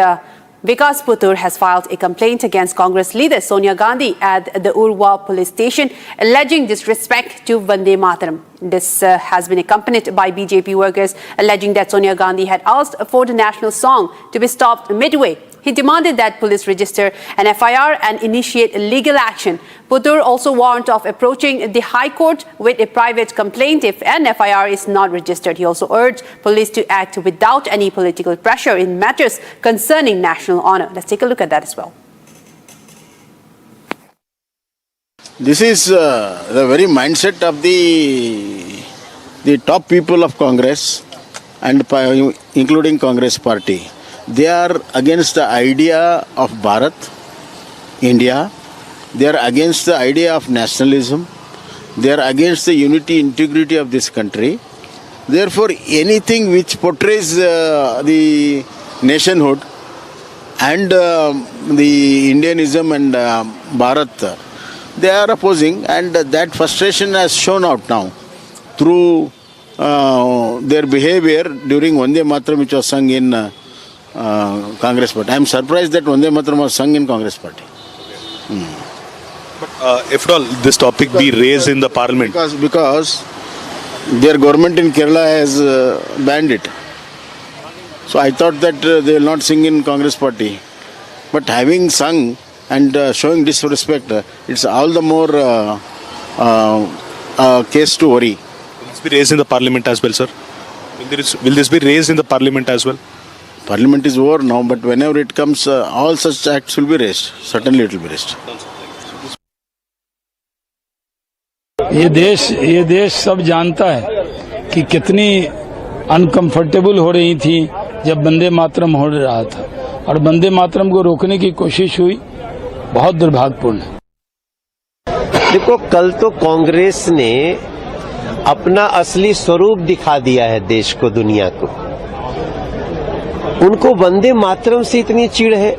Vikas Puttur has filed a complaint against Congress leader Sonia Gandhi at the Urwa police station, alleging disrespect to Vande Mataram. This has been accompanied by BJP workers alleging that Sonia Gandhi had asked for the national song to be stopped midway. He demanded that police register an FIR and initiate legal action. Puttur also warned of approaching the High Court with a private complaint if an FIR is not registered. He also urged police to act without any political pressure in matters concerning national honor. Let's take a look at that as well. This is the very mindset of the top people of Congress and including Congress party. They are against the idea of Bharat, India. They are against the idea of nationalism. They are against the unity, integrity of this country. Therefore, anything which portrays the nationhood and the Indianism and Bharat, they are opposing, and that frustration has shown out now through their behavior during Vande Mataram, which was sung in Congress party. I am surprised that Vande Mataram was sung in Congress party. But if at all this topic be raised in the parliament, because their government in Kerala has banned it, so I thought that they will not sing in Congress party. But having sung and showing disrespect, it's all the more case to worry. Will this be raised in the parliament as well, sir? Will this be raised in the parliament as well? Parliament is over now, but whenever it comes, all such acts will be raised. Certainly it will be raised. ये देश सब जानता है कि कितनी uncomfortable हो रही थी जब वंदे मातरम हो रहा था, और वंदे मातरम को रोकने की कोशिश हुई। बहुत दुर्भाग्यपूर्ण है। देखो, कल तो कांग्रेस ने अपना असली स्वरूप दिखा दिया है देश को, दुनिया को। उनको वंदे मातरम से इतनी चिढ़ है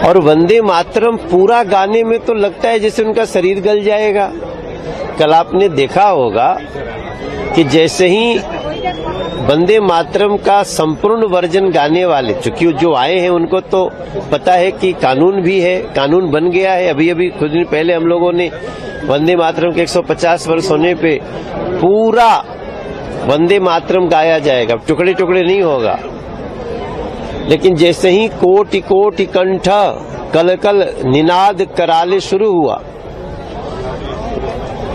और वंदे मातरम पूरा गाने में तो लगता है जैसे उनका शरीर गल जाएगा। कल आपने देखा होगा कि जैसे ही वंदे मातरम का संपूर्ण वर्जन गाने वाले, चूंकि जो आए हैं उनको तो पता है कि कानून भी है, कानून बन गया है। अभी अभी कुछ दिन पहले हम लोगों ने वंदे मातरम के 150 वर्ष होने पे पूरा वंदे मातरम गाया जाएगा, टुकड़े टुकड़े नहीं होगा। लेकिन जैसे ही कोटि कोटि कंठ कल कल निनाद कराले शुरू हुआ,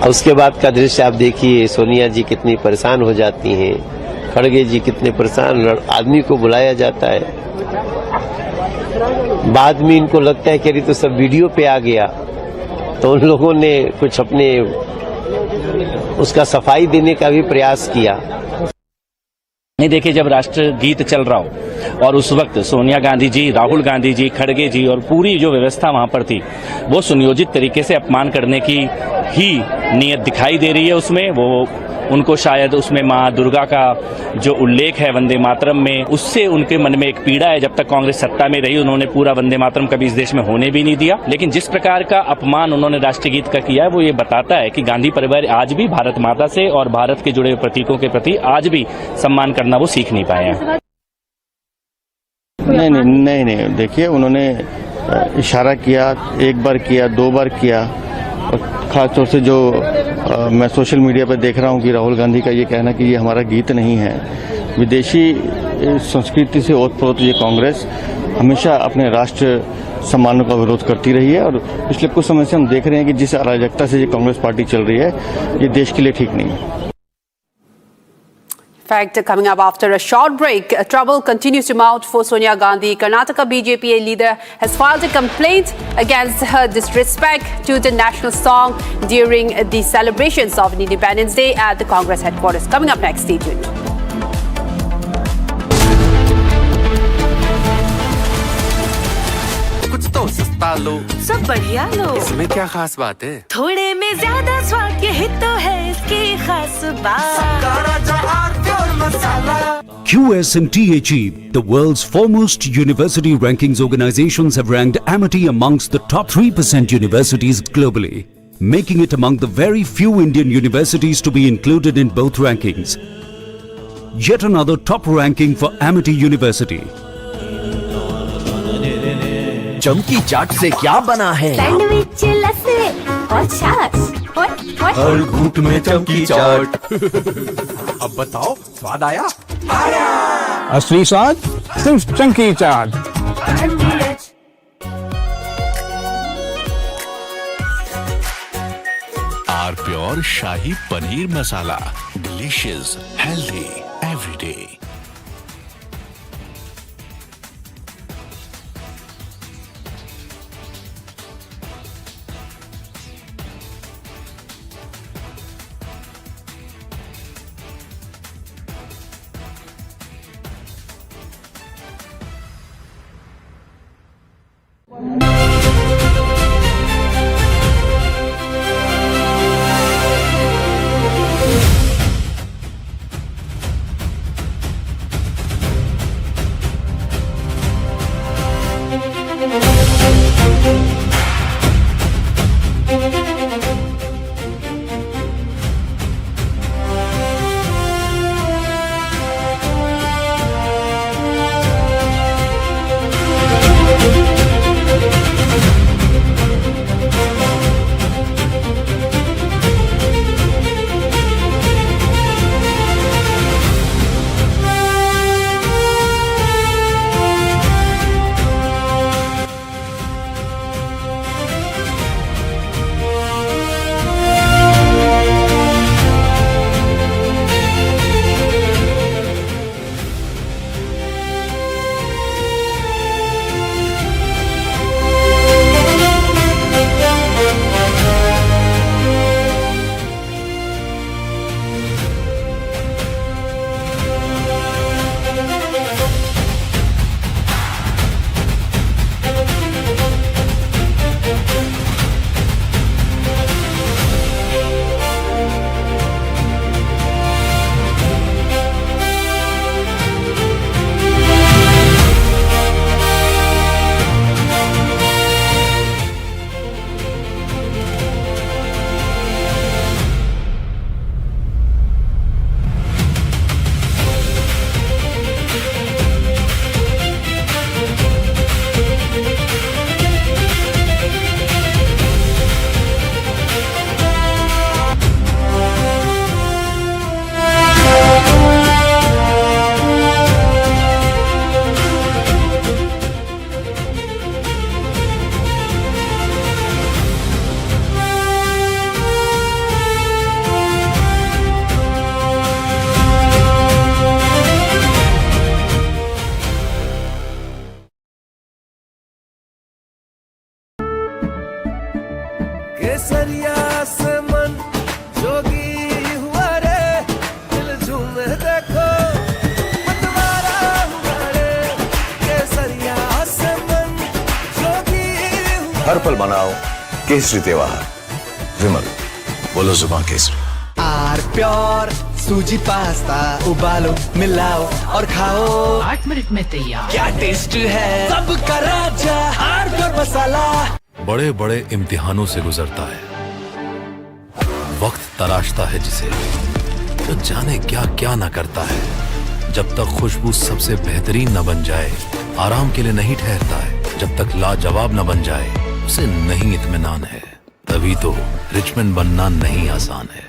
उसके बाद का दृश्य आप देखिए। सोनिया जी कितनी परेशान हो जाती हैं, खड़गे जी कितने परेशान, आदमी को बुलाया जाता है, बाद में इनको लगता है कि अरे तो सब वीडियो पे आ गया, तो उन लोगों ने कुछ अपने उसका सफाई देने का भी प्रयास किया। नहीं, देखिए, जब राष्ट्र गीत चल रहा हो और उस वक्त सोनिया गांधी जी, राहुल गांधी जी, खड़गे जी और पूरी जो व्यवस्था वहां पर थी, वो सुनियोजित तरीके से अपमान करने की ही नीयत दिखाई दे रही है। उसमें वो उनको शायद उसमें माँ दुर्गा का जो उल्लेख है वंदे मातरम में, उससे उनके मन में एक पीड़ा है। जब तक कांग्रेस सत्ता में रही उन्होंने पूरा वंदे मातरम कभी इस देश में होने भी नहीं दिया। लेकिन जिस प्रकार का अपमान उन्होंने राष्ट्रीय गीत का किया है, वो ये बताता है कि गांधी परिवार आज भी भारत माता से और भारत के जुड़े हुए प्रतीकों के प्रति आज भी सम्मान करना वो सीख नहीं पाए हैं। नहीं, देखिए, उन्होंने इशारा किया, एक बार किया, दो बार किया, और खास तौर से जो मैं सोशल मीडिया पर देख रहा हूं कि राहुल गांधी का ये कहना कि ये हमारा गीत नहीं है। विदेशी संस्कृति से ओतप्रोत ये कांग्रेस हमेशा अपने राष्ट्र सम्मानों का विरोध करती रही है, और पिछले कुछ समय से हम देख रहे हैं कि जिस अराजकता से ये कांग्रेस पार्टी चल रही है, ये देश के लिए ठीक नहीं है। Fact, coming up after a short break, trouble continues to mount for Sonia Gandhi. Karnataka BJP leader has filed a complaint against her disrespect to the national song during the celebrations of Independence Day at the Congress headquarters. Coming up next, stay tuned. कुछ तो सस्ता लो, सब बढ़िया लो, इसमें क्या खास बात है? थोड़े में ज्यादा स्वाद, यही तो है इसकी खास बात। QS&THE, the world's foremost university rankings organizations, have ranked Amity amongst the top 3% universities globally, making it among the very few Indian universities to be included in both rankings. Yet another top ranking for Amity University. चमकी चाट से क्या बना है? Sandwich, लस्सी और छाछ। हर घूंट में चमकी चाट। अब बताओ, स्वाद आया? असली स्वाद सिर्फ chunky chaat. Our pure shahi paneer masala, delicious, healthy everyday. केसरिया से मन जोगी हुआ रे दिल झूमे देखो मतवारा हुआ रे केसरिया से मन जोगी हुआ हर पल मनाओ केसरी त्योहार। विमल बोलो जुबान केसरी। आर प्योर सूजी पास्ता उबालो मिलाओ और खाओ 8 मिनट में तैयार। क्या टेस्ट है सबका राजा आर प्योर मसाला। बड़े बड़े इम्तिहानों से गुजरता है, वक्त तराशता है जिसे, तो जाने क्या क्या न करता है। जब तक खुशबू सबसे बेहतरीन न बन जाए, आराम के लिए नहीं ठहरता है। जब तक लाजवाब न बन जाए, उसे नहीं इत्मीनान है। तभी तो रिचमैन बनना नहीं आसान है।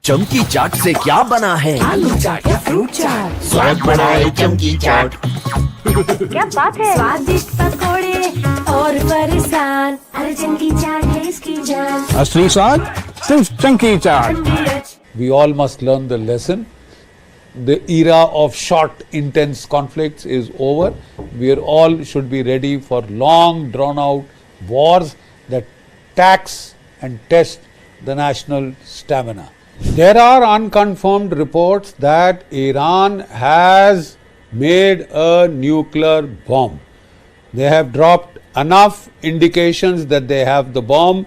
चमकी चाट से क्या बना है? आलू चाट या फ्रूट चाट, स्वाद बढ़ाए चमकी चाट। क्या बात है? स्वादिष्ट पकोड़े और बरसान, अरे चंकी चाट है इसकी जान। असली स्वाद सिर्फ chunky chaat. We all must learn the lesson. The era of short, intense conflicts is over. We are all should be ready for long, drawn-out wars that tax and test the national stamina. There are unconfirmed reports that Iran has made a nuclear bomb. They have dropped enough indications that they have the bomb.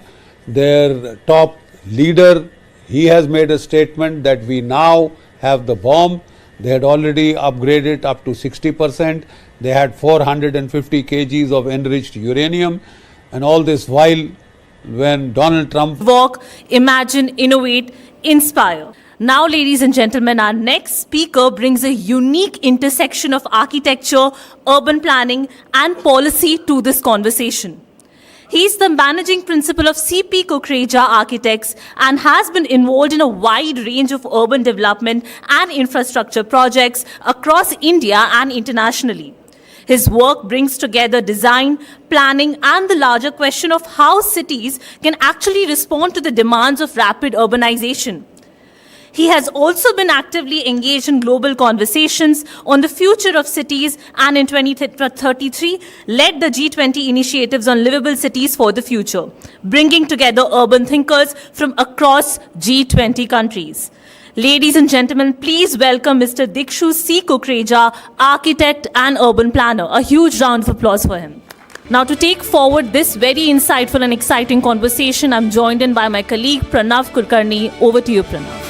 Their top leader, he has made a statement that we now have the bomb. They had already upgraded up to 60%. They had 450 kgs of enriched uranium, and all this while when Donald Trump work, imagine, innovate, inspire. Now, ladies and gentlemen, our next speaker brings a unique intersection of architecture, urban planning, and policy to this conversation. He is the managing principal of CP Kukreja Architects and has been involved in a wide range of urban development and infrastructure projects across India and internationally. His work brings together design, planning, and the larger question of how cities can actually respond to the demands of rapid urbanization. He has also been actively engaged in global conversations on the future of cities and in 2033 led the G20 initiatives on livable cities for the future, bringing together urban thinkers from across G20 countries. Ladies and gentlemen, please welcome Mr. Dikshu C. Kukreja, architect and urban planner. A huge round of applause for him. Now, to take forward this very insightful and exciting conversation, I'm joined in by my colleague Pranav Kulkarni. Over to you, Pranav.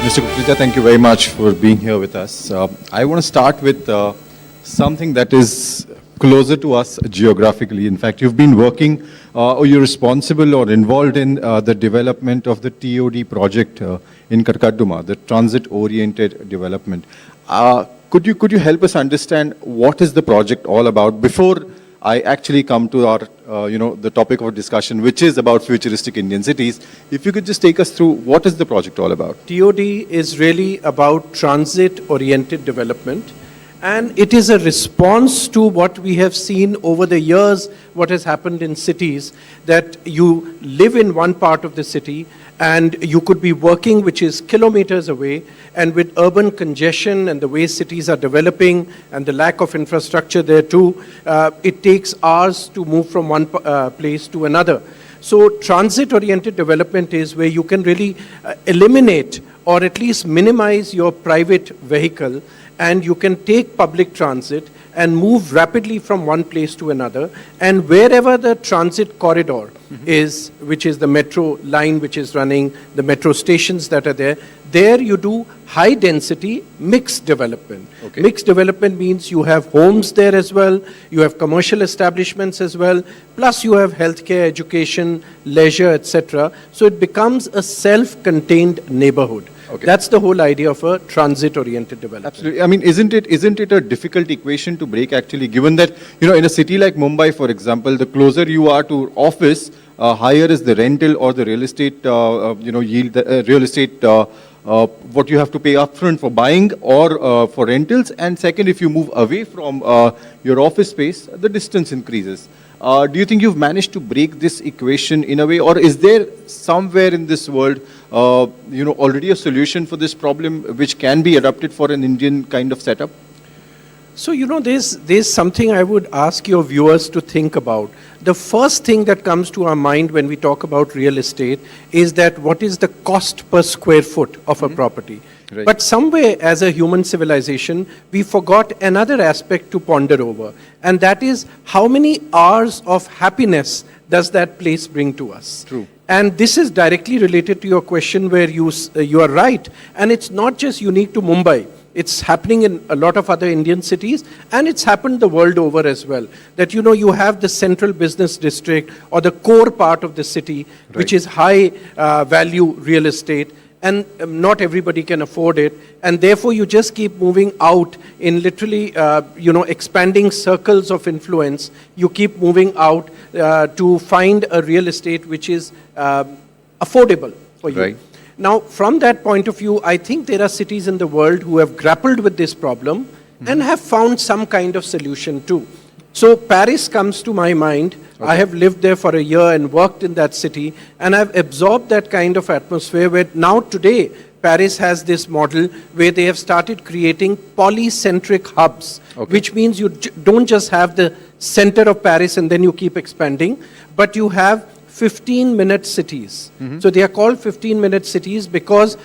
Mr. Kukreja, thank you very much for being here with us. I want to start with something that is closer to us geographically. In fact, you've been working or you're responsible or involved in the development of the TOD project in Karkaduma, the transit-oriented development. Could you help us understand what is the project all about before I actually come to our, the topic of discussion, which is about futuristic Indian cities. If you could just take us through what is the project all about? TOD is really about transit-oriented development, and it is a response to what we have seen over the years, what has happened in cities, that you live in one part of the city and you could be working which is kilometers away, and with urban congestion and the way cities are developing and the lack of infrastructure there too, it takes hours to move from one place to another. So transit-oriented development is where you can really eliminate or at least minimize your private vehicle, and you can take public transit and move rapidly from one place to another. And wherever the transit corridor is, which is the metro line which is running, the metro stations that are there, there you do high density mixed development. Okay. Mixed development means you have homes there as well, you have commercial establishments as well, plus you have healthcare, education, leisure, etc. So it becomes a self-contained neighborhood. Okay. That's the whole idea of a transit-oriented development. Absolutely. I mean, isn't it a difficult equation to break actually, given that, in a city like Mumbai, for example, the closer you are to office, higher is the rental or the real estate, yield, real estate, what you have to pay upfront for buying or for rentals. And second, if you move away from your office space, the distance increases. Do you think you've managed to break this equation in a way, or is there somewhere in this world already a solution for this problem which can be adapted for an Indian kind of setup? So, there's something I would ask your viewers to think about. The first thing that comes to our mind when we talk about real estate is that what is the cost per square foot of a property? Right. But somewhere as a human civilization, we forgot another aspect to ponder over. And that is how many hours of happiness does that place bring to us? True. And this is directly related to your question where you are right. And it's not just unique to Mumbai. It's happening in a lot of other Indian cities, and it's happened the world over as well. That, you have the central business district or the core part of the city, which is high value real estate, and not everybody can afford it. And therefore, you just keep moving out in literally, expanding circles of influence. You keep moving out to find a real estate which is affordable for you. Right. Now, from that point of view, I think there are cities in the world who have grappled with this problem and have found some kind of solution too. So Paris comes to my mind. I have lived there for a year and worked in that city, and I've absorbed that kind of atmosphere where now today Paris has this model where they have started creating polycentric hubs, which means you don't just have the center of Paris and then you keep expanding, but you have 15-minute cities. So they are called 15-minute cities because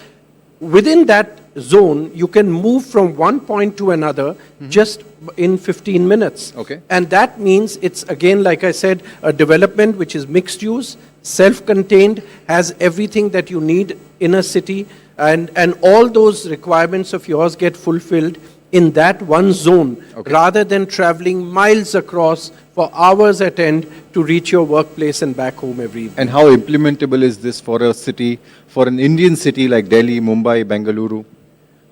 within that zone, you can move from one point to another just in 15 minutes. Okay. And that means it's, again, like I said, a development which is mixed use, self-contained, has everything that you need in a city, and all those requirements of yours get fulfilled in that one zone, rather than traveling miles across for hours at end to reach your workplace and back home every evening. And how implementable is this for a city, for an Indian city like Delhi, Mumbai, Bengaluru?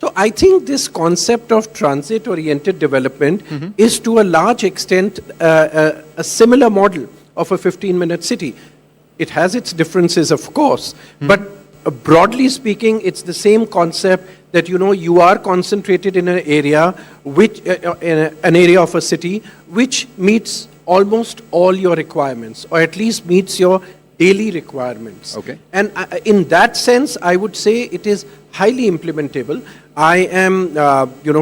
So I think this concept of transit-oriented development is to a large extent a similar model of a 15-minute city. It has its differences, of course, but broadly speaking, it's the same concept that, you are concentrated in an area, an area of a city, which meets almost all your requirements, or at least meets your daily requirements. Okay. And in that sense, I would say it is highly implementable. I am,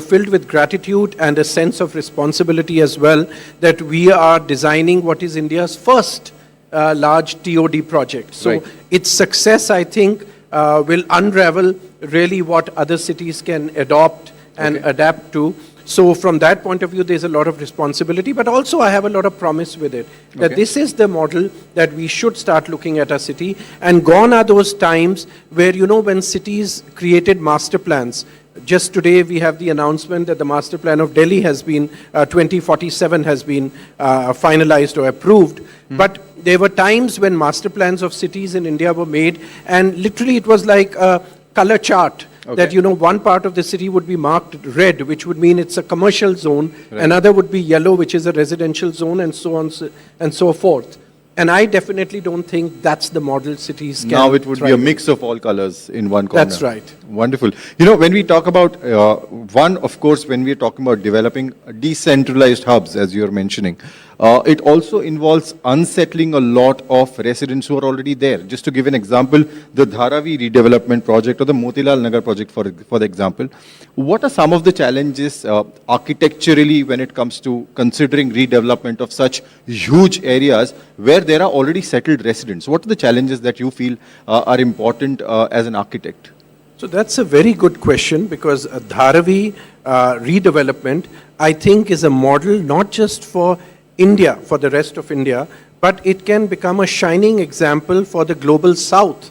filled with gratitude and a sense of responsibility as well that we are designing what is India's first large TOD project. So its success, I think, will unravel really what other cities can adopt and adapt to. So from that point of view, there's a lot of responsibility, but also I have a lot of promise with it, that this is the model that we should start looking at our city. And gone are those times where, when cities created master plans. Just today, we have the announcement that the master plan of Delhi has been, 2047 has been finalized or approved. But there were times when master plans of cities in India were made, and literally it was like a color chart. That, one part of the city would be marked red, which would mean it's a commercial zone. Another would be yellow, which is a residential zone, and so on and so forth. And I definitely don't think that's the model cities can. Now it would be a mix of all colors in one corner. That's right. Wonderful. When we talk about, of course, when we're talking about developing decentralized hubs, as you're mentioning, it also involves unsettling a lot of residents who are already there. Just to give an example, the Dharavi redevelopment project or the Motilal Nagar project, for the example, what are some of the challenges architecturally when it comes to considering redevelopment of such huge areas where there are already settled residents? What are the challenges that you feel are important as an architect? So that's a very good question, because Dharavi redevelopment, I think, is a model not just for India, for the rest of India, but it can become a shining example for the global south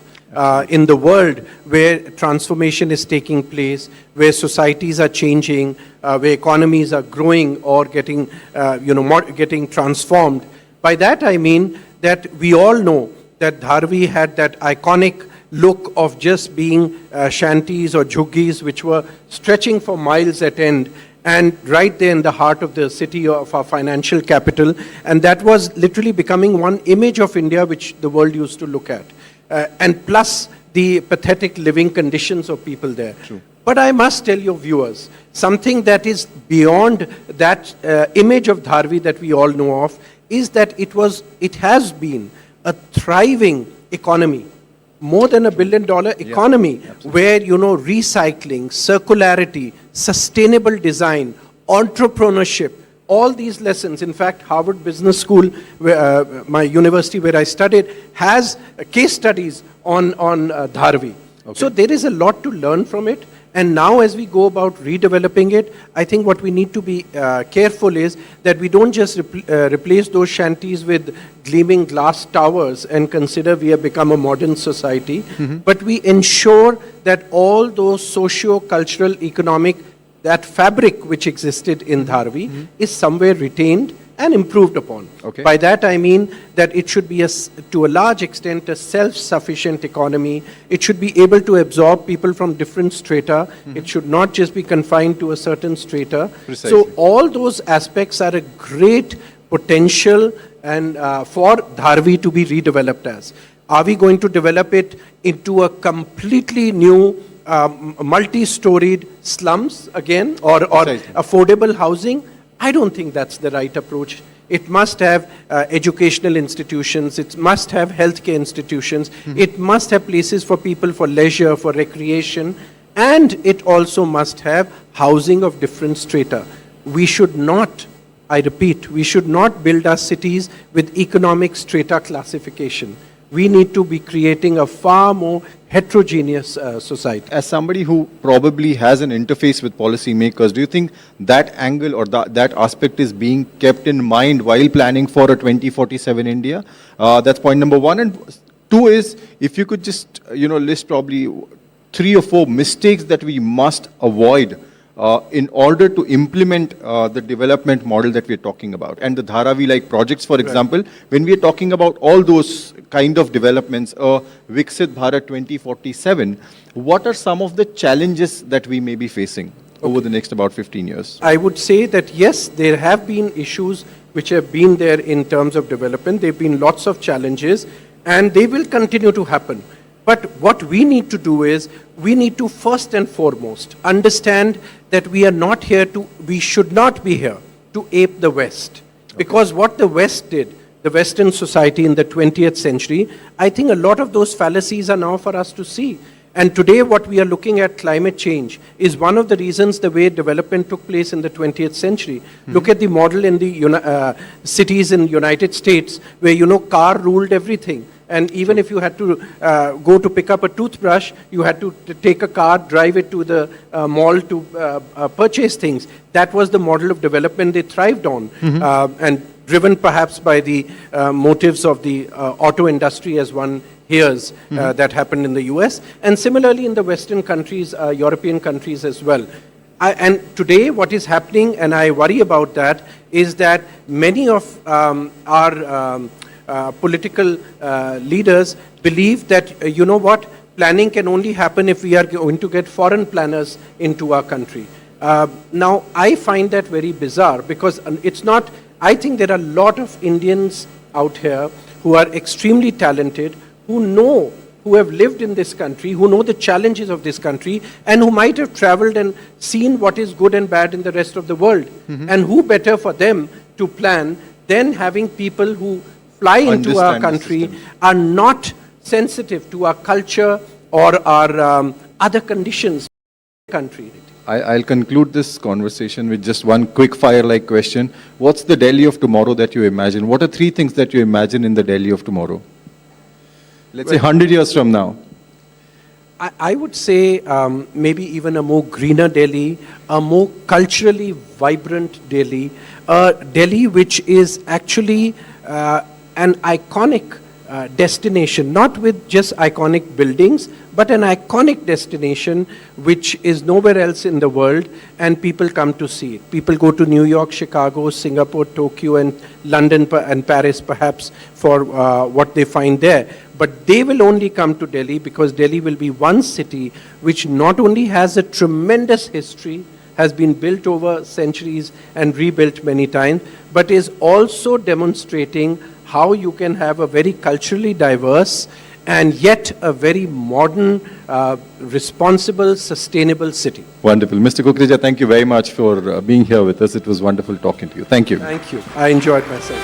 in the world, where transformation is taking place, where societies are changing, where economies are growing or getting, getting transformed. By that I mean that we all know that Dharavi had that iconic look of just being shanties or jhuggis which were stretching for miles at end, and right there in the heart of the city of our financial capital. And that was literally becoming one image of India which the world used to look at. And plus the pathetic living conditions of people there. True. But I must tell your viewers, something that is beyond that image of Dharavi that we all know of, is that it has been a thriving economy more than $1 billion economy, where, recycling, circularity, sustainable design, entrepreneurship, all these lessons. In fact, Harvard Business School, where, my university where I studied, has case studies on Dharvi. So there is a lot to learn from it. And now as we go about redeveloping it, I think what we need to be careful is that we don't just replace those shanties with gleaming glass towers and consider we have become a modern society, but we ensure that all those socio-cultural, economic, that fabric which existed in Dharvi is somewhere retained and improved upon. By that I mean that it should be, to a large extent, a self-sufficient economy. It should be able to absorb people from different strata. It should not just be confined to a certain strata. So all those aspects are a great potential and for Dharvi to be redeveloped as. Are we going to develop it into a completely new multi-storied slums again, or affordable housing? I don't think that's the right approach. It must have educational institutions, it must have healthcare institutions, it must have places for people for leisure, for recreation, and it also must have housing of different strata. We should not, I repeat, we should not build our cities with economic strata classification. We need to be creating a far more heterogeneous society. As somebody who probably has an interface with policymakers, do you think that angle or that aspect is being kept in mind while planning for a 2047 India? That's point number one. And two is, if you could just, list probably 3 or 4 mistakes that we must avoid in order to implement the development model that we're talking about. And the Dharavi-like projects, for example, when we're talking about all those kind of developments, Viksit Bharat 2047, what are some of the challenges that we may be facing over the next about 15 years? I would say that yes, there have been issues which have been there in terms of development. There have been lots of challenges, and they will continue to happen. But what we need to do is, we need to first and foremost understand that we are not here to, we should not be here to ape the West. Because what the West did, the Western society in the 20th century, I think a lot of those fallacies are now for us to see. And today what we are looking at, climate change, is one of the reasons the way development took place in the 20th century. Look at the model in the cities in the United States where, car ruled everything. And even if you had to go to pick up a toothbrush, you had to take a car, drive it to the mall to purchase things. That was the model of development they thrived on, and driven perhaps by the motives of the auto industry, as one hears that happened in the US. And similarly in the Western countries, European countries as well. And today what is happening, and I worry about that, is that many of our political leaders believe that, planning can only happen if we are going to get foreign planners into our country. Now, I find that very bizarre because it's not, I think there are a lot of Indians out here who are extremely talented, who have lived in this country, who know the challenges of this country, and who might have traveled and seen what is good and bad in the rest of the world. And who better for them to plan than having people who fly into our country, are not sensitive to our culture or our other conditions in the country. I'll conclude this conversation with just one quick fire-like question. What's the Delhi of tomorrow that you imagine? What are 3 things that you imagine in the Delhi of tomorrow? Let's say 100 years from now. I would say maybe even a more greener Delhi, a more culturally vibrant Delhi, a Delhi which is actually an iconic destination, not with just iconic buildings, but an iconic destination which is nowhere else in the world, and people come to see it. People go to New York, Chicago, Singapore, Tokyo, and London and Paris perhaps for what they find there. But they will only come to Delhi because Delhi will be one city which not only has a tremendous history, has been built over centuries and rebuilt many times, but is also demonstrating how you can have a very culturally diverse and yet a very modern, responsible, sustainable city. Wonderful. Mr. Kukreja, thank you very much for being here with us. It was wonderful talking to you. Thank you. Thank you. I enjoyed myself.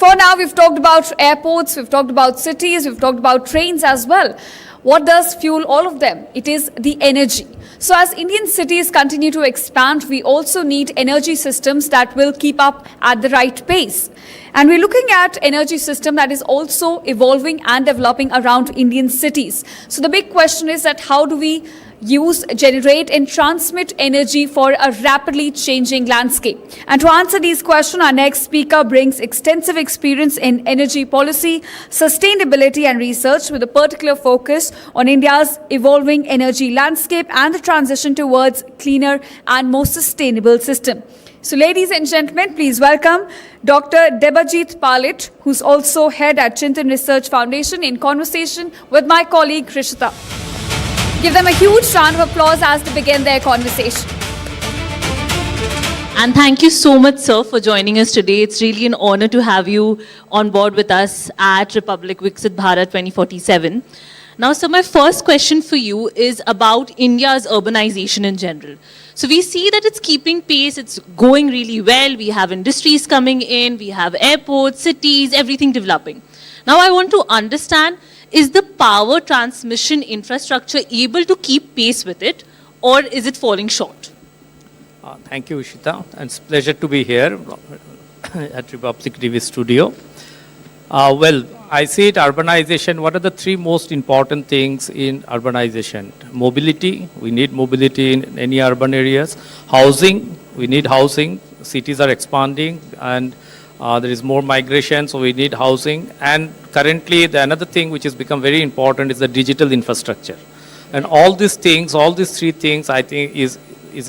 for now, we've talked about airports, we've talked about cities, we've talked about trains as well. What does fuel all of them? It is the energy. So as Indian cities continue to expand, we also need energy systems that will keep up at the right pace. And we're looking at energy system that is also evolving and developing around Indian cities. So the big question is that how do we use, generate and transmit energy for a rapidly changing landscape? And to answer these questions, our next speaker brings extensive experience in energy policy, sustainability and research with a particular focus on India's evolving energy landscape and the transition towards cleaner and more sustainable system. So ladies and gentlemen, please welcome Dr. Debajit Palit, who's also head at Chintan Research Foundation, in conversation with my colleague Rishita. Give them a huge round of applause as they begin their conversation. And thank you so much, sir, for joining us today. It's really an honor to have you on board with us at Republic Viksit Bharat 2047. Now, sir, my first question for you is about India's urbanization in general. So we see that it's keeping pace, it's going really well. We have industries coming in, we have airports, cities, everything developing. Now, I want to understand, is the power transmission infrastructure able to keep pace with it, or is it falling short? Thank you, Ishita. It's a pleasure to be here at Republic TV studio. Well, I see it urbanization. What are the three most important things in urbanization? Mobility. We need mobility in any urban areas. Housing. We need housing. Cities are expanding and there is more migration, so we need housing. And currently, another thing which has become very important is the digital infrastructure. And all these things, all these three things, I think is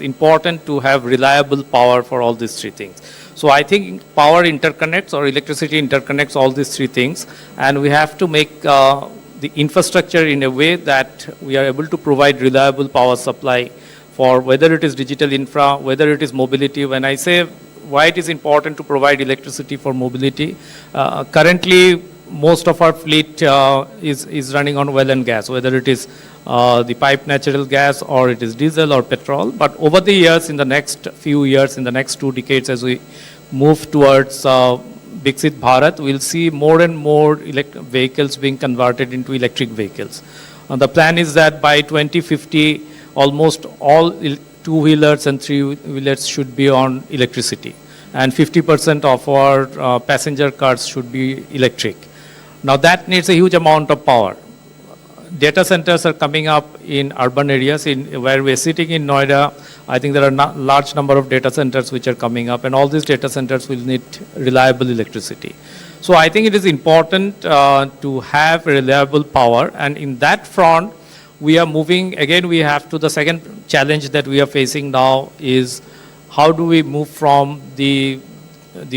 important to have reliable power for all these three things. So I think power interconnects or electricity interconnects all these three things, and we have to make the infrastructure in a way that we are able to provide reliable power supply for whether it is digital infra, whether it is mobility. When I say why it is important to provide electricity for mobility, currently most of our fleet is running on oil and gas, whether it is the pipe natural gas or it is diesel or petrol. But over the years, in the next few years, in the next 2 decades, as we move towards Viksit Bharat, we'll see more and more vehicles being converted into electric vehicles. The plan is that by 2050, almost all two-wheelers and three-wheelers should be on electricity, and 50% of our passenger cars should be electric. Now that needs a huge amount of power. Data centers are coming up in urban areas. Where we're sitting in Noida, I think there are large number of data centers which are coming up, and all these data centers will need reliable electricity. So I think it is important to have reliable power, and in that front, we are moving, again we have to the second challenge that we are facing now is how do we move from the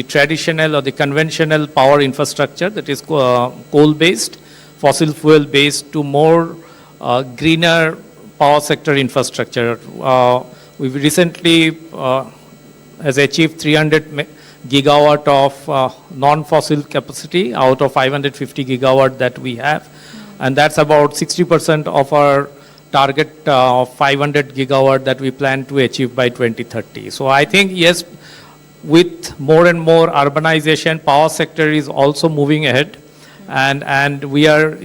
traditional or the conventional power infrastructure that is coal-based, fossil fuel-based, to more greener power sector infrastructure. We've recently has achieved 300 gigawatt of non-fossil capacity out of 550 gigawatt that we have. And that's about 60% of our target of 500 gigawatt that we plan to achieve by 2030. So I think, yes, with more and more urbanization, power sector is also moving ahead. And we are,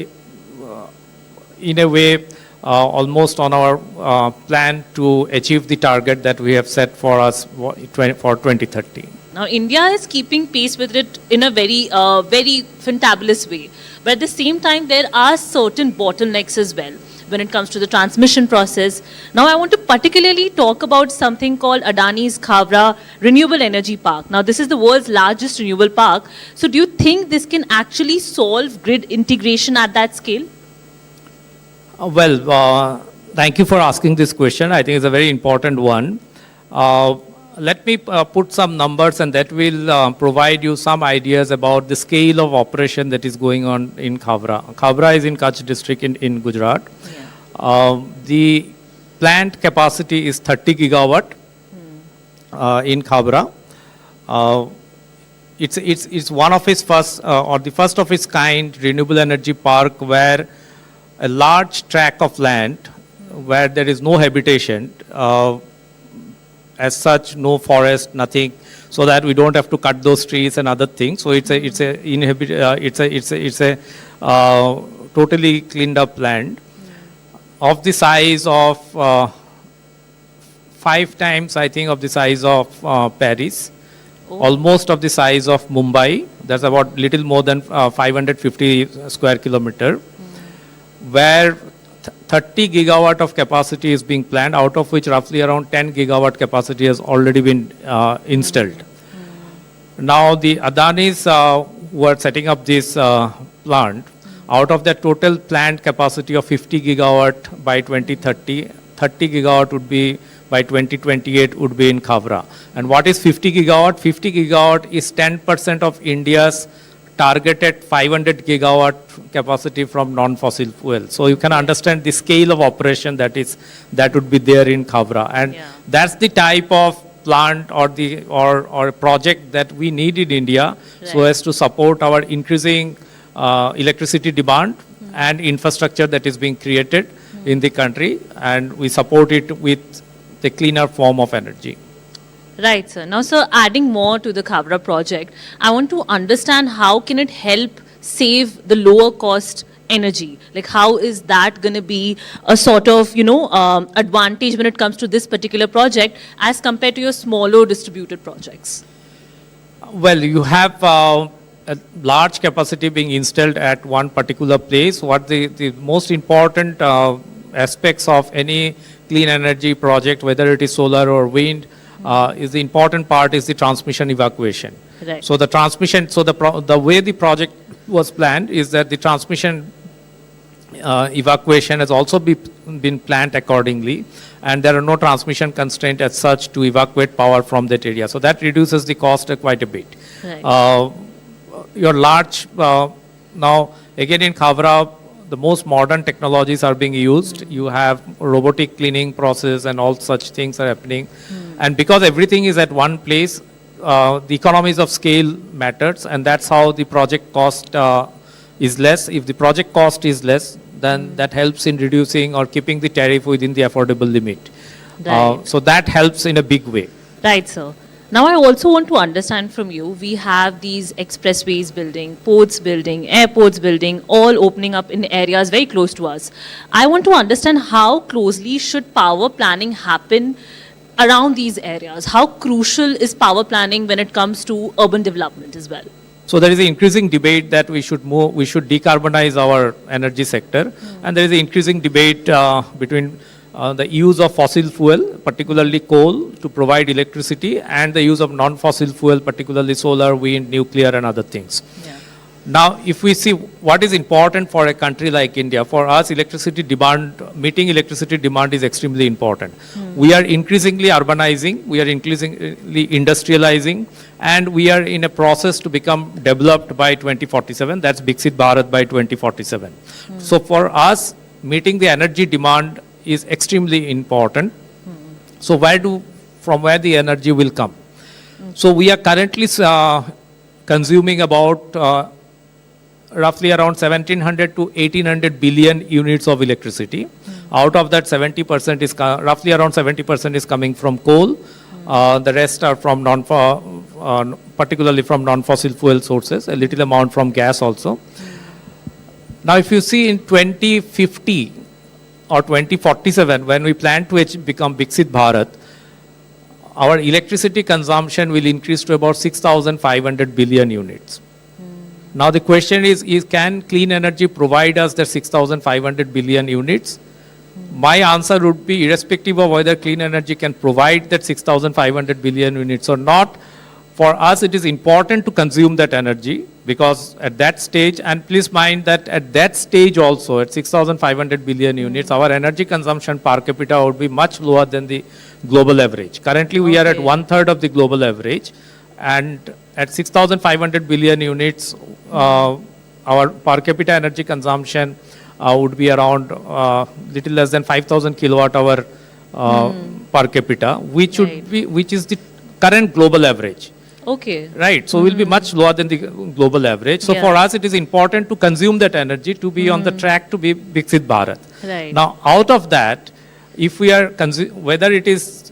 in a way, almost on our plan to achieve the target that we have set for us for 2030. Now, India is keeping pace with it in a very fantabulous way. But at the same time, there are certain bottlenecks as well when it comes to the transmission process. Now, I want to particularly talk about something called Adani's Khavda Renewable Energy Park. Now, this is the world's largest renewable park. So, do you think this can actually solve grid integration at that scale? Thank you for asking this question. I think it's a very important one. Let me put some numbers, and that will provide you some ideas about the scale of operation that is going on in Khavda. Khavda is in Kutch district in Gujarat. Yeah. The plant capacity is 30 gigawatt in Khavda. It's one of its first, or the first of its kind, renewable energy park where a large tract of land where there is no habitation, as such, no forest, nothing. so that we don't have to cut those trees and other things. So it's a totally cleaned up land of the size of 5 times, I think, of the size of Paris, almost of the size of Mumbai. That's about little more than 550 square kilometer, where 30 gigawatt of capacity is being planned, out of which roughly around 10 gigawatt capacity has already been installed. Now the Adanis who are setting up this plant, out of that total planned capacity of 50 gigawatt by 2030, 30 gigawatt would be by 2028 would be in Khavra. And what is 50 gigawatt? 50 gigawatt is 10% of India's targeted 500 gigawatt capacity from non-fossil fuel. So you can understand the scale of operation that would be there in Khavra. And that's the type of plant or project that we need in India, so as to support our increasing electricity demand and infrastructure that is being created in the country, and we support it with the cleaner form of energy. Right, sir. Now, sir, adding more to the Khavra project, I want to understand how can it help save the lower cost energy? Like, how is that going to be a sort of, advantage when it comes to this particular project as compared to your smaller distributed projects? Well, you have a large capacity being installed at one particular place. What the most important aspects of any clean energy project, whether it is solar or wind, is the important part is the transmission evacuation. Right. So the transmission, the way the project was planned is that the transmission evacuation has also been planned accordingly, and there are no transmission constraints as such to evacuate power from that area. So that reduces the cost quite a bit. Right. Your large, now again in Khavra, the most modern technologies are being used. You have robotic cleaning process and all such things are happening. And because everything is at one place, the economies of scale matters, and that's how the project cost is less. If the project cost is less, then that helps in reducing or keeping the tariff within the affordable limit. Right. So that helps in a big way. Right, sir. Now, I also want to understand from you, we have these expressways building, ports building, airports building, all opening up in areas very close to us. I want to understand how closely should power planning happen around these areas? How crucial is power planning when it comes to urban development as well? So there is an increasing debate that we should decarbonize our energy sector, and there is an increasing debate between the use of fossil fuel, particularly coal, to provide electricity, and the use of non-fossil fuel, particularly solar, wind, nuclear, and other things. Yeah. Now, if we see what is important for a country like India, for us, electricity demand, meeting electricity demand is extremely important. We are increasingly urbanizing, we are increasingly industrializing, and we are in a process to become developed by 2047. That's Viksit Bharat by 2047. So for us, meeting the energy demand is extremely important. So from where the energy will come? So we are currently consuming about roughly around 1700 to 1800 billion units of electricity. Out of that, 70% is roughly around 70% is coming from coal. The rest are from particularly from non-fossil fuel sources. A little amount from gas also. Now, if you see in 2050 or 2047, when we plan to become Viksit Bharat, our electricity consumption will increase to about 6,500 billion units. Now the question is can clean energy provide us the 6,500 billion units? My answer would be, irrespective of whether clean energy can provide that 6,500 billion units or not, for us it is important to consume that energy, because at that stage, and please mind that at that stage also, at 6,500 billion units, our energy consumption per capita would be much lower than the global average. Currently we are at 1/3 of the global average, and at 6,500 billion units, our per capita energy consumption would be around little less than 5,000 kilowatt hour per capita, which is the current global average. Okay. Right. So we'll be much lower than the global average. So for us, it is important to consume that energy to be on the track to be Viksit Bharat. Right. Now, out of that, if we are whether it is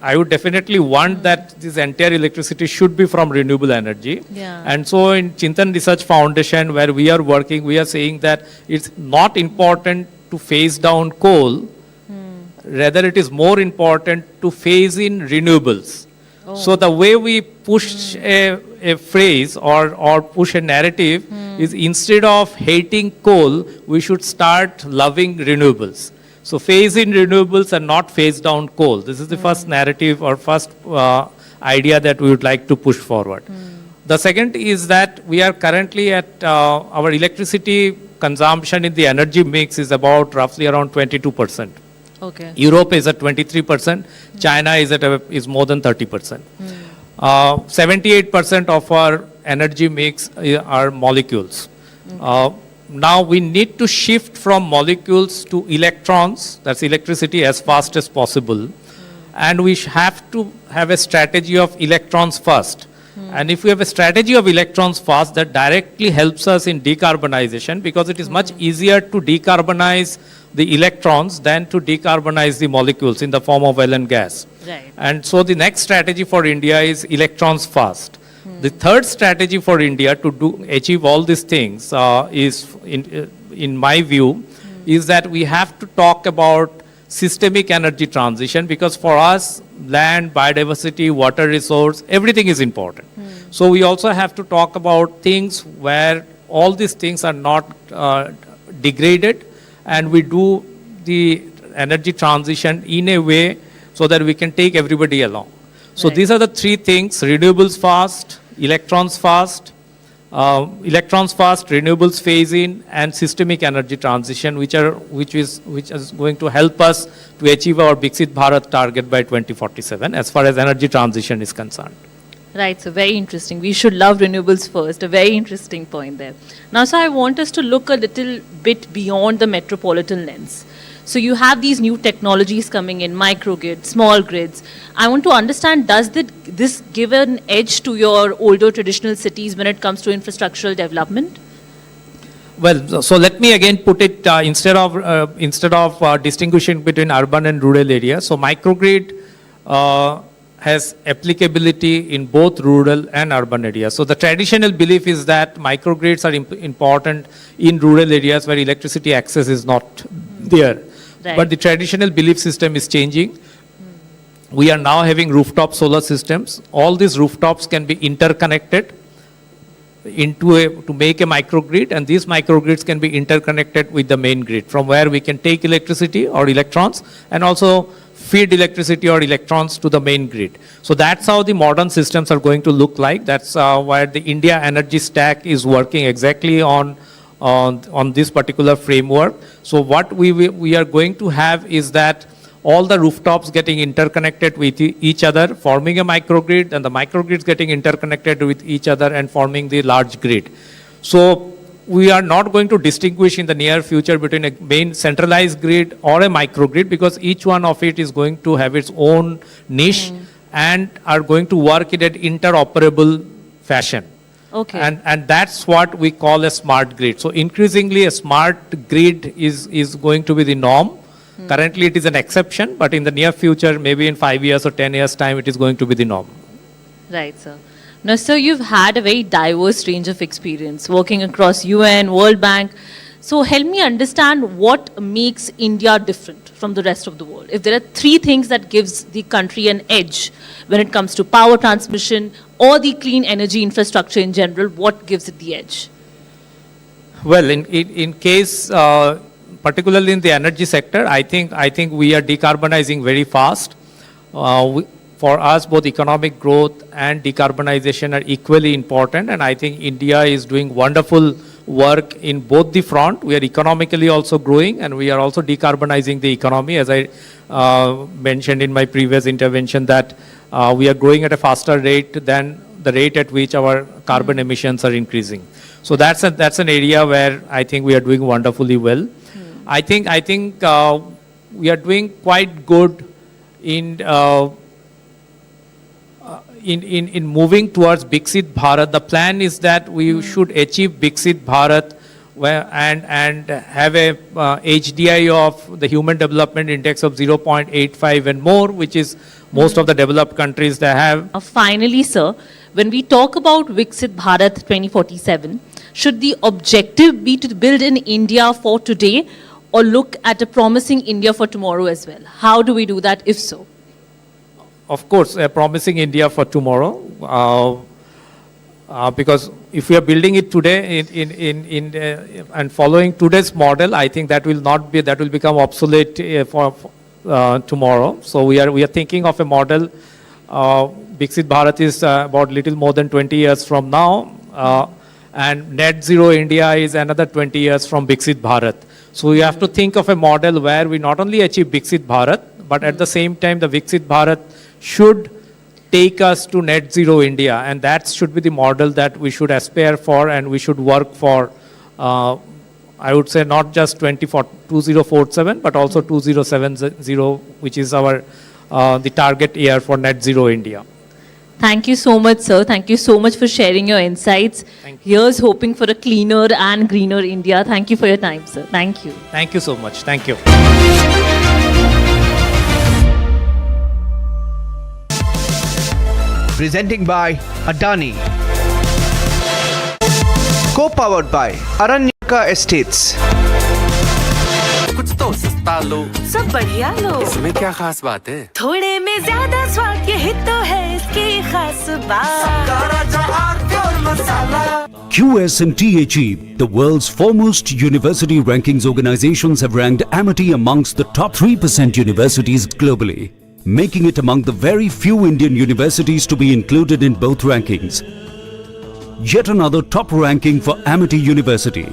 I would definitely want that this entire electricity should be from renewable energy. Yeah. And so in Chintan Research Foundation, where we are working, we are saying that it's not important to phase down coal, rather it is more important to phase in renewables. So the way we push a phrase or push a narrative is, instead of hating coal, we should start loving renewables. So phase in renewables and not phase down coal. This is the first narrative or first idea that we would like to push forward. The second is that we are currently at our electricity consumption in the energy mix is about roughly around 22%. Okay. Europe is at 23%. China is more than 30%. 78% of our energy mix are molecules. Now we need to shift from molecules to electrons, that's electricity, as fast as possible. And we have to have a strategy of electrons first. And if we have a strategy of electrons first, that directly helps us in decarbonization, because it is much easier to decarbonize the electrons than to decarbonize the molecules in the form of oil and gas. Right. And so the next strategy for India is electrons fast. The third strategy for India to achieve all these things is, in my view, is that we have to talk about systemic energy transition, because for us, land, biodiversity, water resource, everything is important. So we also have to talk about things where all these things are not degraded, and we do the energy transition in a way so that we can take everybody along. So these are the three things: renewables fast, electrons fast, renewables phase in, and systemic energy transition, which is going to help us to achieve our Viksit Bharat target by 2047 as far as energy transition is concerned. Right, so very interesting. We should love renewables first. A very interesting point there. Now, sir, I want us to look a little bit beyond the metropolitan lens. So you have these new technologies coming in, microgrid, small grids. I want to understand, does this give an edge to your older traditional cities when it comes to infrastructural development? Well, so let me again put it, instead of distinguishing between urban and rural areas. So microgrid has applicability in both rural and urban areas. So the traditional belief is that microgrids are important in rural areas where electricity access is not there. Right. But the traditional belief system is changing. We are now having rooftop solar systems. All these rooftops can be interconnected to make a microgrid, and these microgrids can be interconnected with the main grid, from where we can take electricity or electrons and also feed electricity or electrons to the main grid. So that's how the modern systems are going to look like. That's where the India energy stack is working exactly on this particular framework. So what we are going to have is that all the rooftops getting interconnected with each other, forming a microgrid, and the microgrids getting interconnected with each other and forming the large grid. So we are not going to distinguish in the near future between a main centralized grid or a microgrid, because each one of it is going to have its own niche and are going to work in an interoperable fashion. Okay. And that's what we call a smart grid. So increasingly a smart grid is going to be the norm. Currently it is an exception, but in the near future, maybe in 5 years or 10 years time, it is going to be the norm. Right, sir. Now, sir, you've had a very diverse range of experience working across UN, World Bank. So help me understand what makes India different from the rest of the world. If there are three things that gives the country an edge when it comes to power transmission or the clean energy infrastructure in general, what gives it the edge? Well, in case, particularly in the energy sector, I think we are decarbonizing very fast. For us, both economic growth and decarbonization are equally important, and I think India is doing wonderful work in both the front. We are economically also growing, and we are also decarbonizing the economy, as I mentioned in my previous intervention, that we are growing at a faster rate than the rate at which our carbon emissions are increasing. So that's an area where I think we are doing wonderfully well. I think we are doing quite good in moving towards Viksit Bharat. The plan is that we should achieve Viksit Bharat and have a HDI of the Human Development Index of 0.85 and more, which is most of the developed countries, they have. Finally, sir, when we talk about Viksit Bharat 2047, should the objective be to build an India for today or look at a promising India for tomorrow as well? How do we do that, if so? Of course, a promising India for tomorrow. Because if we are building it today and following today's model, I think that will become obsolete for tomorrow. So we are thinking of a model. Viksit Bharat is about little more than 20 years from now, and net zero India is another 20 years from Viksit Bharat. So we have to think of a model where we not only achieve Viksit Bharat, but at the same time the Viksit Bharat should take us to net zero India, and that should be the model that we should aspire for and we should work for. I would say not just 2047, but also 2070, which is our the target year for net zero India. Thank you so much, sir. Thank you so much for sharing your insights. Here's hoping for a cleaner and greener India. Thank you for your time, sir. Thank you. Thank you so much. Thank you. Presenting by Adani. Co-powered by Aranyaka Estates. कुछ तो सस्ता लो, सब बढ़िया लो, इसमें क्या खास बात है? थोड़े में ज्यादा स्वाद, यही तो है इसकी खास बात। QS&TA Cheap, the world's foremost university rankings organizations, have ranked Amity amongst the top 3% universities globally, making it among the very few Indian universities to be included in both rankings. Yet another top ranking for Amity University.